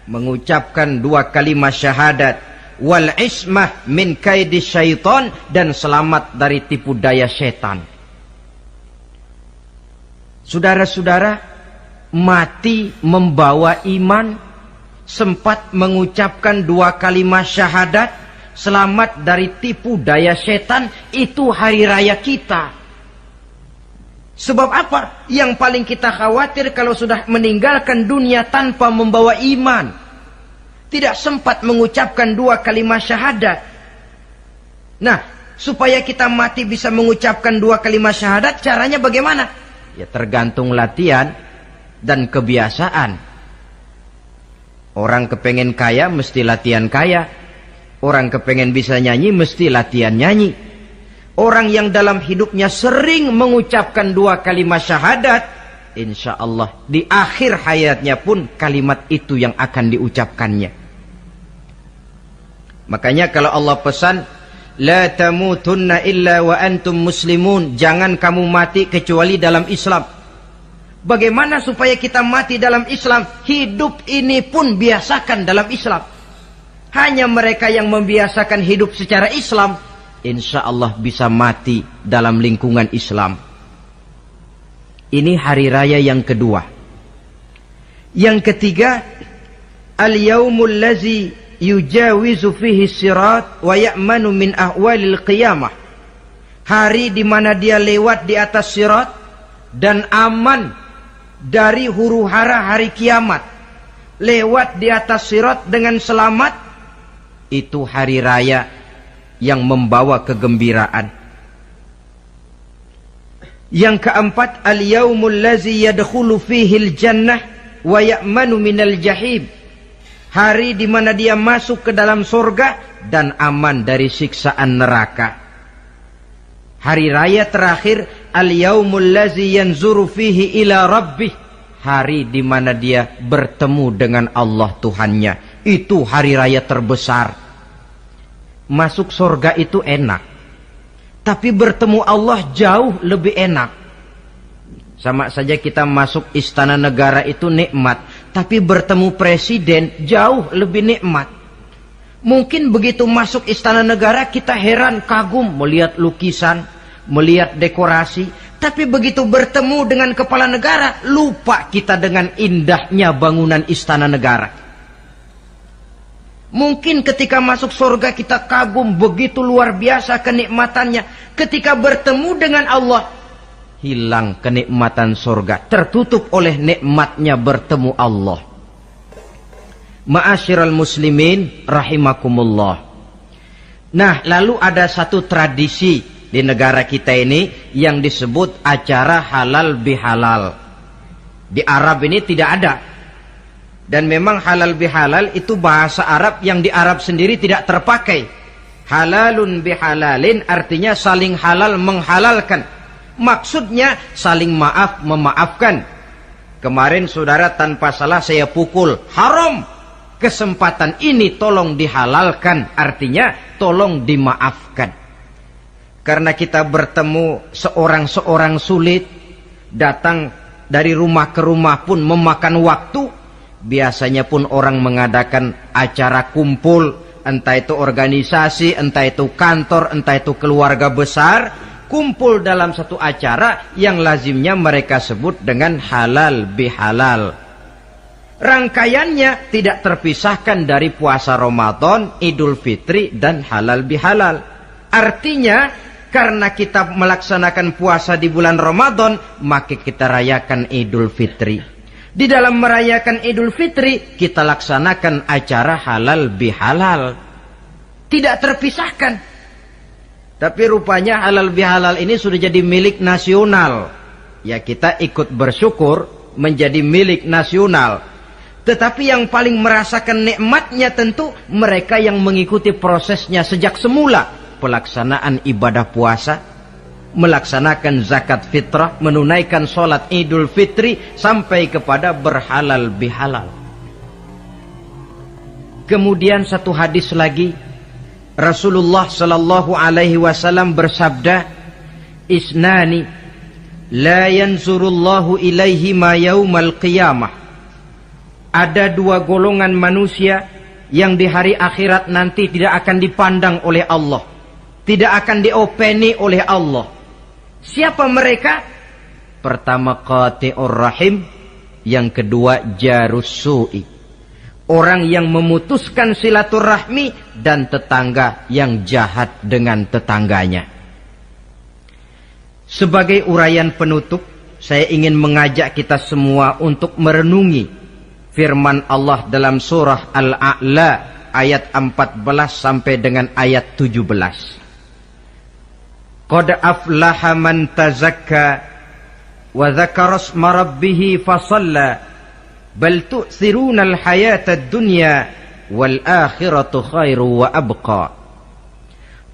mengucapkan 2 kalimat syahadat, wal ismah min kaidi syaitan, dan selamat dari tipu daya setan. Saudara-saudara, mati membawa iman, sempat mengucapkan 2 kalimat syahadat, selamat dari tipu daya setan, itu hari raya kita. Sebab apa? Yang paling kita khawatir kalau sudah meninggalkan dunia tanpa membawa iman, tidak sempat mengucapkan 2 kalimat syahadat. Nah, supaya kita mati bisa mengucapkan 2 kalimat syahadat, caranya bagaimana? Ya tergantung latihan dan kebiasaan. Orang kepengen kaya mesti latihan kaya. Orang kepengen bisa nyanyi mesti latihan nyanyi. Orang yang dalam hidupnya sering mengucapkan 2 kalimat syahadat, insya Allah di akhir hayatnya pun kalimat itu yang akan diucapkannya. Makanya kalau Allah pesan, la tamutunna illa wa antum muslimun, jangan kamu mati kecuali dalam Islam. Bagaimana supaya kita mati dalam Islam? Hidup ini pun biasakan dalam Islam. Hanya mereka yang membiasakan hidup secara Islam, insya Allah bisa mati dalam lingkungan Islam. Ini hari raya yang kedua. Yang ketiga, al-yaumul lazi yujawizu fihi sirat wa ya'manu min ahwalil qiyamah. Hari di mana dia lewat di atas sirat dan aman dari huru-hara hari kiamat. Lewat di atas sirat dengan selamat, itu hari raya yang membawa kegembiraan. Yang keempat, al-yaumul lazi yadkhulu fihil jannah wa ya'manu minal jahim. Hari di mana dia masuk ke dalam surga dan aman dari siksaan neraka. Hari raya terakhir, al-yaumul lazi yanzuru fihi ila rabbih. Hari di mana dia bertemu dengan Allah Tuhannya. Itu hari raya terbesar. Masuk surga itu enak, tapi bertemu Allah jauh lebih enak. Sama saja kita masuk istana negara itu nikmat, tapi bertemu presiden jauh lebih nikmat. Mungkin begitu masuk istana negara kita heran, kagum melihat lukisan, melihat dekorasi. Tapi begitu bertemu dengan kepala negara, lupa kita dengan indahnya bangunan istana negara. Mungkin ketika masuk surga kita kagum, begitu luar biasa kenikmatannya. Ketika bertemu dengan Allah, hilang kenikmatan surga, tertutup oleh nikmatnya bertemu Allah. Ma'asyiral muslimin rahimakumullah. Nah, lalu ada satu tradisi di negara kita ini yang disebut acara halal bihalal. Di Arab ini tidak ada. Dan memang halal bihalal itu bahasa Arab yang di Arab sendiri tidak terpakai. Halalun bihalalin artinya saling halal menghalalkan. Maksudnya saling maaf memaafkan. Kemarin saudara tanpa salah saya pukul, haram. Kesempatan ini tolong dihalalkan, artinya tolong dimaafkan. Karena kita bertemu seorang-seorang sulit, datang dari rumah ke rumah pun memakan waktu. Biasanya pun orang mengadakan acara kumpul, entah itu organisasi, entah itu kantor, entah itu keluarga besar, kumpul dalam satu acara yang lazimnya mereka sebut dengan halal bihalal. Rangkaiannya tidak terpisahkan dari puasa Ramadan, Idul Fitri, dan halal bihalal. Artinya, karena kita melaksanakan puasa di bulan Ramadan, maka kita rayakan Idul Fitri. Di dalam merayakan Idul Fitri, kita laksanakan acara halal bihalal. Tidak terpisahkan. Tapi rupanya halal bihalal ini sudah jadi milik nasional. Ya kita ikut bersyukur menjadi milik nasional. Tetapi yang paling merasakan nikmatnya tentu mereka yang mengikuti prosesnya sejak semula. Pelaksanaan ibadah puasa, melaksanakan zakat fitrah, menunaikan sholat Idul Fitri, sampai kepada berhalal bihalal. Kemudian satu hadis lagi, Rasulullah sallallahu alaihi wasallam bersabda, "Isnani la yanzurullahu ilaihima yaumal qiyamah." Ada dua golongan manusia yang di hari akhirat nanti tidak akan dipandang oleh Allah, tidak akan diopeni oleh Allah. Siapa mereka? Pertama qati'ur rahim, yang kedua jarus su'i, orang yang memutuskan silaturahmi, dan tetangga yang jahat dengan tetangganya. Sebagai uraian penutup, saya ingin mengajak kita semua untuk merenungi firman Allah dalam surah Al-A'la ayat 14 sampai dengan ayat 17. Qad aflaha man tazakka wa dzakara isma rabbih fasalla bal tu'thiruna al-hayata ad-dunya wal akhiratu khairu wa abqa.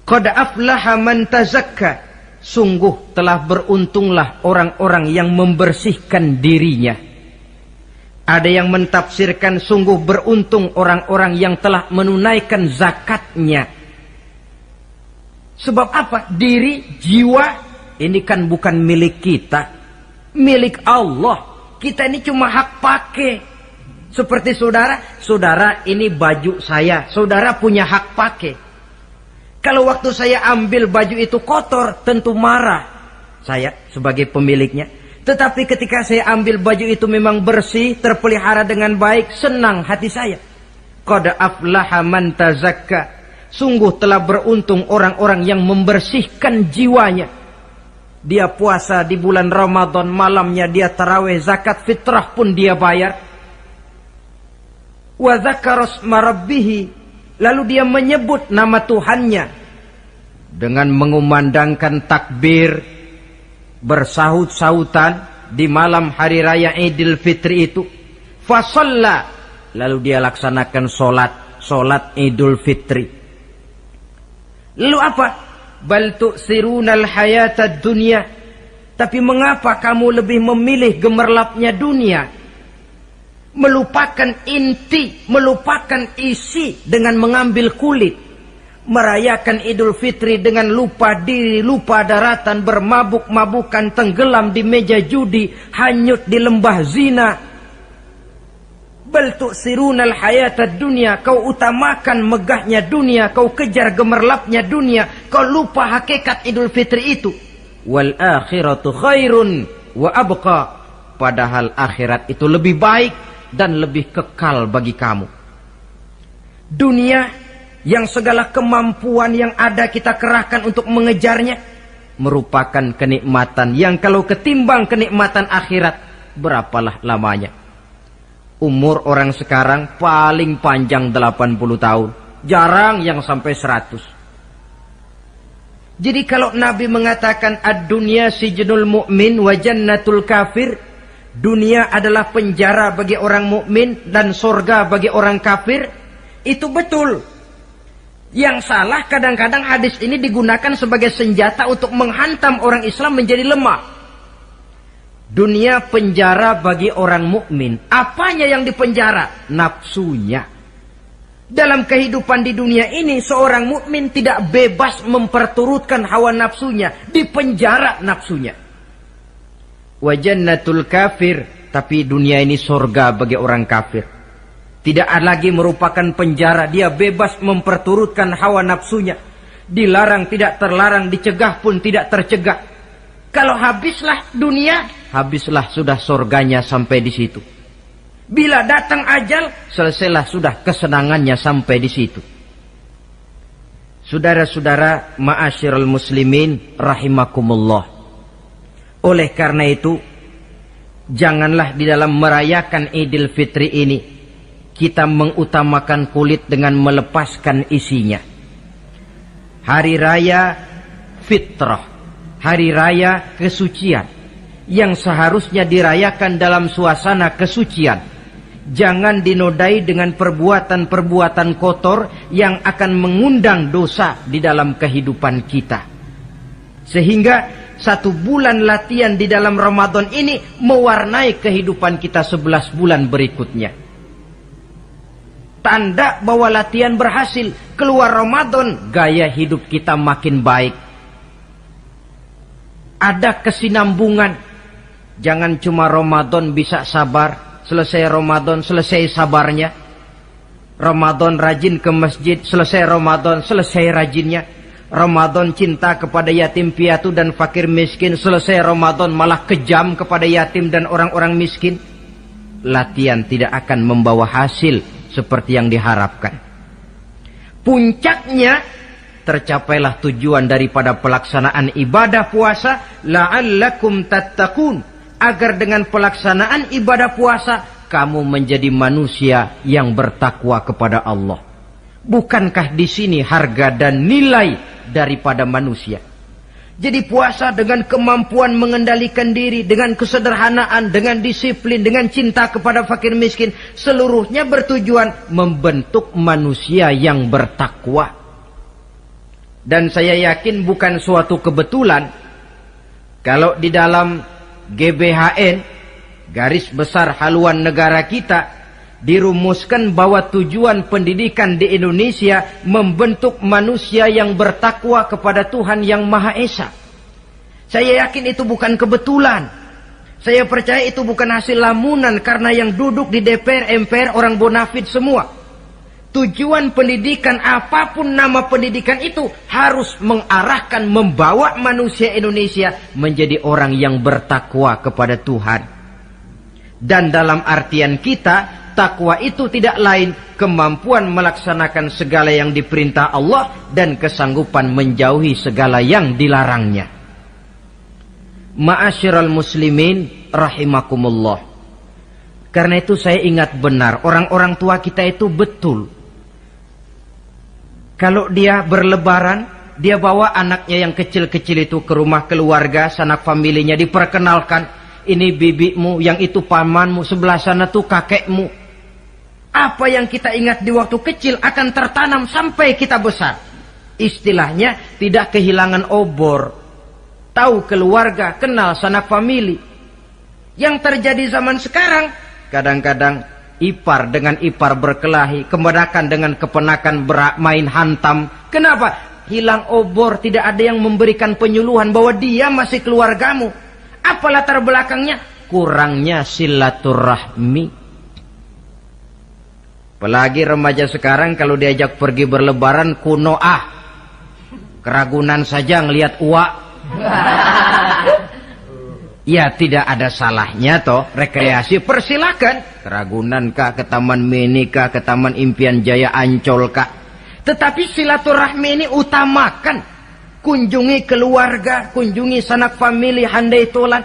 Qad aflaha man tazakka, sungguh telah beruntunglah orang-orang yang membersihkan dirinya. Ada yang mentafsirkan sungguh beruntung orang-orang yang telah menunaikan zakatnya. Sebab apa? Diri, jiwa ini kan bukan milik kita, milik Allah. Kita ini cuma hak pakai. Seperti saudara ini baju saya, saudara punya hak pakai. Kalau waktu saya ambil baju itu kotor, tentu marah saya sebagai pemiliknya. Tetapi ketika saya ambil baju itu memang bersih, terpelihara dengan baik, senang hati saya. Qad aflaha man tazakka, sungguh telah beruntung orang-orang yang membersihkan jiwanya. Dia puasa di bulan Ramadan, malamnya dia tarawih, zakat fitrah pun dia bayar. Wa dzakara isma rabbih, lalu dia menyebut nama Tuhannya dengan mengumandangkan takbir, bersahut-sahutan di malam hari raya Idul Fitri itu. Fasalla, lalu dia laksanakan solat Idul Fitri. Lalu apa? Bal tu'thirunal hayatad dunya, tapi mengapa kamu lebih memilih gemerlapnya dunia, melupakan inti, melupakan isi dengan mengambil kulit, merayakan Idul Fitri dengan lupa diri, lupa daratan, bermabuk-mabukan, tenggelam di meja judi, hanyut di lembah zina. Bal tu'thirunal hayatad dunya, kau utamakan megahnya dunia, kau kejar gemerlapnya dunia, kau lupa hakikat Idul Fitri itu. Wal akhiratu khairun wa abqa, padahal akhirat itu lebih baik dan lebih kekal bagi kamu. Dunia yang segala kemampuan yang ada kita kerahkan untuk mengejarnya merupakan kenikmatan yang kalau ketimbang kenikmatan akhirat, berapalah lamanya. Umur orang sekarang paling panjang 80 tahun, jarang yang sampai 100. Jadi kalau Nabi mengatakan ad-dunya sijnul mu'min wa jannatul kafir, dunia adalah penjara bagi orang mukmin dan surga bagi orang kafir, itu betul. Yang salah kadang-kadang hadis ini digunakan sebagai senjata untuk menghantam orang Islam menjadi lemah. Dunia penjara bagi orang mukmin. Apanya yang dipenjara? Nafsunya. Dalam kehidupan di dunia ini, seorang mukmin tidak bebas memperturutkan hawa nafsunya, dipenjara nafsunya. Wa jannatul kafir, tapi dunia ini surga bagi orang kafir. Tidak lagi merupakan penjara, dia bebas memperturutkan hawa nafsunya. Dilarang tidak terlarang, dicegah pun tidak tercegah. Kalau habislah dunia, habislah sudah surganya sampai di situ. Bila datang ajal, selesailah sudah kesenangannya sampai di situ. Saudara-saudara ma'asyiral muslimin rahimakumullah. Oleh karena itu, janganlah di dalam merayakan Idul Fitri ini kita mengutamakan kulit dengan melepaskan isinya. Hari raya fitrah, hari raya kesucian yang seharusnya dirayakan dalam suasana kesucian, jangan dinodai dengan perbuatan-perbuatan kotor yang akan mengundang dosa di dalam kehidupan kita. Sehingga 1 bulan latihan di dalam Ramadan ini mewarnai kehidupan kita 11 bulan berikutnya. Tanda bahwa latihan berhasil. Keluar Ramadan, gaya hidup kita makin baik. Ada kesinambungan. Jangan cuma Ramadan bisa sabar, selesai Ramadan selesai sabarnya. Ramadan rajin ke masjid, selesai Ramadan selesai rajinnya. Ramadan cinta kepada yatim piatu dan fakir miskin, selesai Ramadan malah kejam kepada yatim dan orang-orang miskin. Latihan tidak akan membawa hasil seperti yang diharapkan. Puncaknya, tercapailah tujuan daripada pelaksanaan ibadah puasa, la'allakum tattaqun, agar dengan pelaksanaan ibadah puasa kamu menjadi manusia yang bertakwa kepada Allah. Bukankah di sini harga dan nilai daripada manusia? Jadi puasa dengan kemampuan mengendalikan diri, dengan kesederhanaan, dengan disiplin, dengan cinta kepada fakir miskin, seluruhnya bertujuan membentuk manusia yang bertakwa. Dan saya yakin bukan suatu kebetulan kalau di dalam GBHN, garis besar haluan negara kita, dirumuskan bahwa tujuan pendidikan di Indonesia membentuk manusia yang bertakwa kepada Tuhan yang Maha Esa. Saya yakin itu bukan kebetulan. Saya percaya itu bukan hasil lamunan karena yang duduk di DPR, MPR orang bonafid semua. Tujuan pendidikan, apapun nama pendidikan itu, harus mengarahkan, membawa manusia Indonesia menjadi orang yang bertakwa kepada Tuhan. Dan dalam artian kita, takwa itu tidak lain kemampuan melaksanakan segala yang diperintah Allah dan kesanggupan menjauhi segala yang dilarangnya. Ma'asyiral muslimin rahimakumullah. Karena itu saya ingat benar, orang-orang tua kita itu betul. Kalau dia berlebaran, dia bawa anaknya yang kecil-kecil itu ke rumah keluarga, sanak familinya, diperkenalkan. Ini bibimu, yang itu pamanmu, sebelah sana tuh kakekmu. Apa yang kita ingat di waktu kecil akan tertanam sampai kita besar. Istilahnya tidak kehilangan obor. Tahu keluarga, kenal sanak famili. Yang terjadi zaman sekarang, kadang-kadang ipar dengan ipar berkelahi, keponakan dengan keponakan bermain hantam. Kenapa? Hilang obor, tidak ada yang memberikan penyuluhan bahwa dia masih keluargamu. Apa latar belakangnya? Kurangnya silaturahmi. Apalagi remaja sekarang kalau diajak pergi berlebaran kuno keragunan saja ngelihat uak. Ya tidak ada salahnya toh, rekreasi persilakan. Keragunan kah, ke Taman Mini kah, ke Taman Impian Jaya Ancol kah. Tetapi silaturahmi ini utamakan. Kunjungi keluarga, kunjungi sanak famili, handai tolan.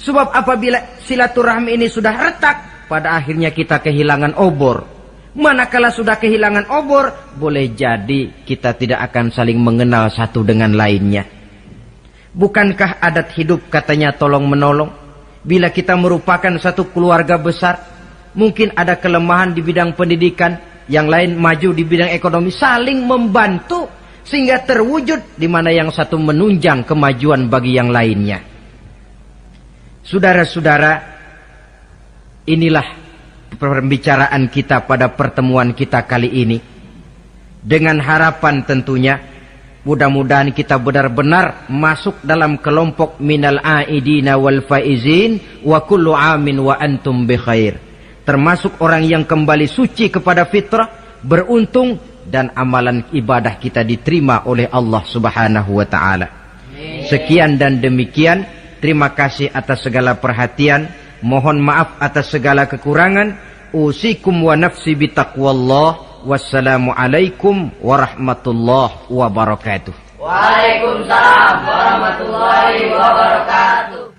Sebab apabila silaturahmi ini sudah retak, pada akhirnya kita kehilangan obor. Manakala sudah kehilangan obor, boleh jadi kita tidak akan saling mengenal satu dengan lainnya. Bukankah adat hidup katanya tolong menolong? Bila kita merupakan satu keluarga besar, mungkin ada kelemahan di bidang pendidikan, yang lain maju di bidang ekonomi, saling membantu sehingga terwujud di mana yang satu menunjang kemajuan bagi yang lainnya. Saudara-saudara, inilah pembicaraan kita pada pertemuan kita kali ini. Dengan harapan tentunya, mudah-mudahan kita benar-benar masuk dalam kelompok minal aidina wal faizin wa kullu amin wa antum bi khair. Termasuk orang yang kembali suci kepada fitrah, beruntung, dan amalan ibadah kita diterima oleh Allah Subhanahu wa ta'ala. Sekian dan demikian. Terima kasih atas segala perhatian. Mohon maaf atas segala kekurangan. Usikum wa nafsi bitaqwallah. Wassalamualaikum warahmatullahi wabarakatuh. Waalaikumsalam warahmatullahi wabarakatuh.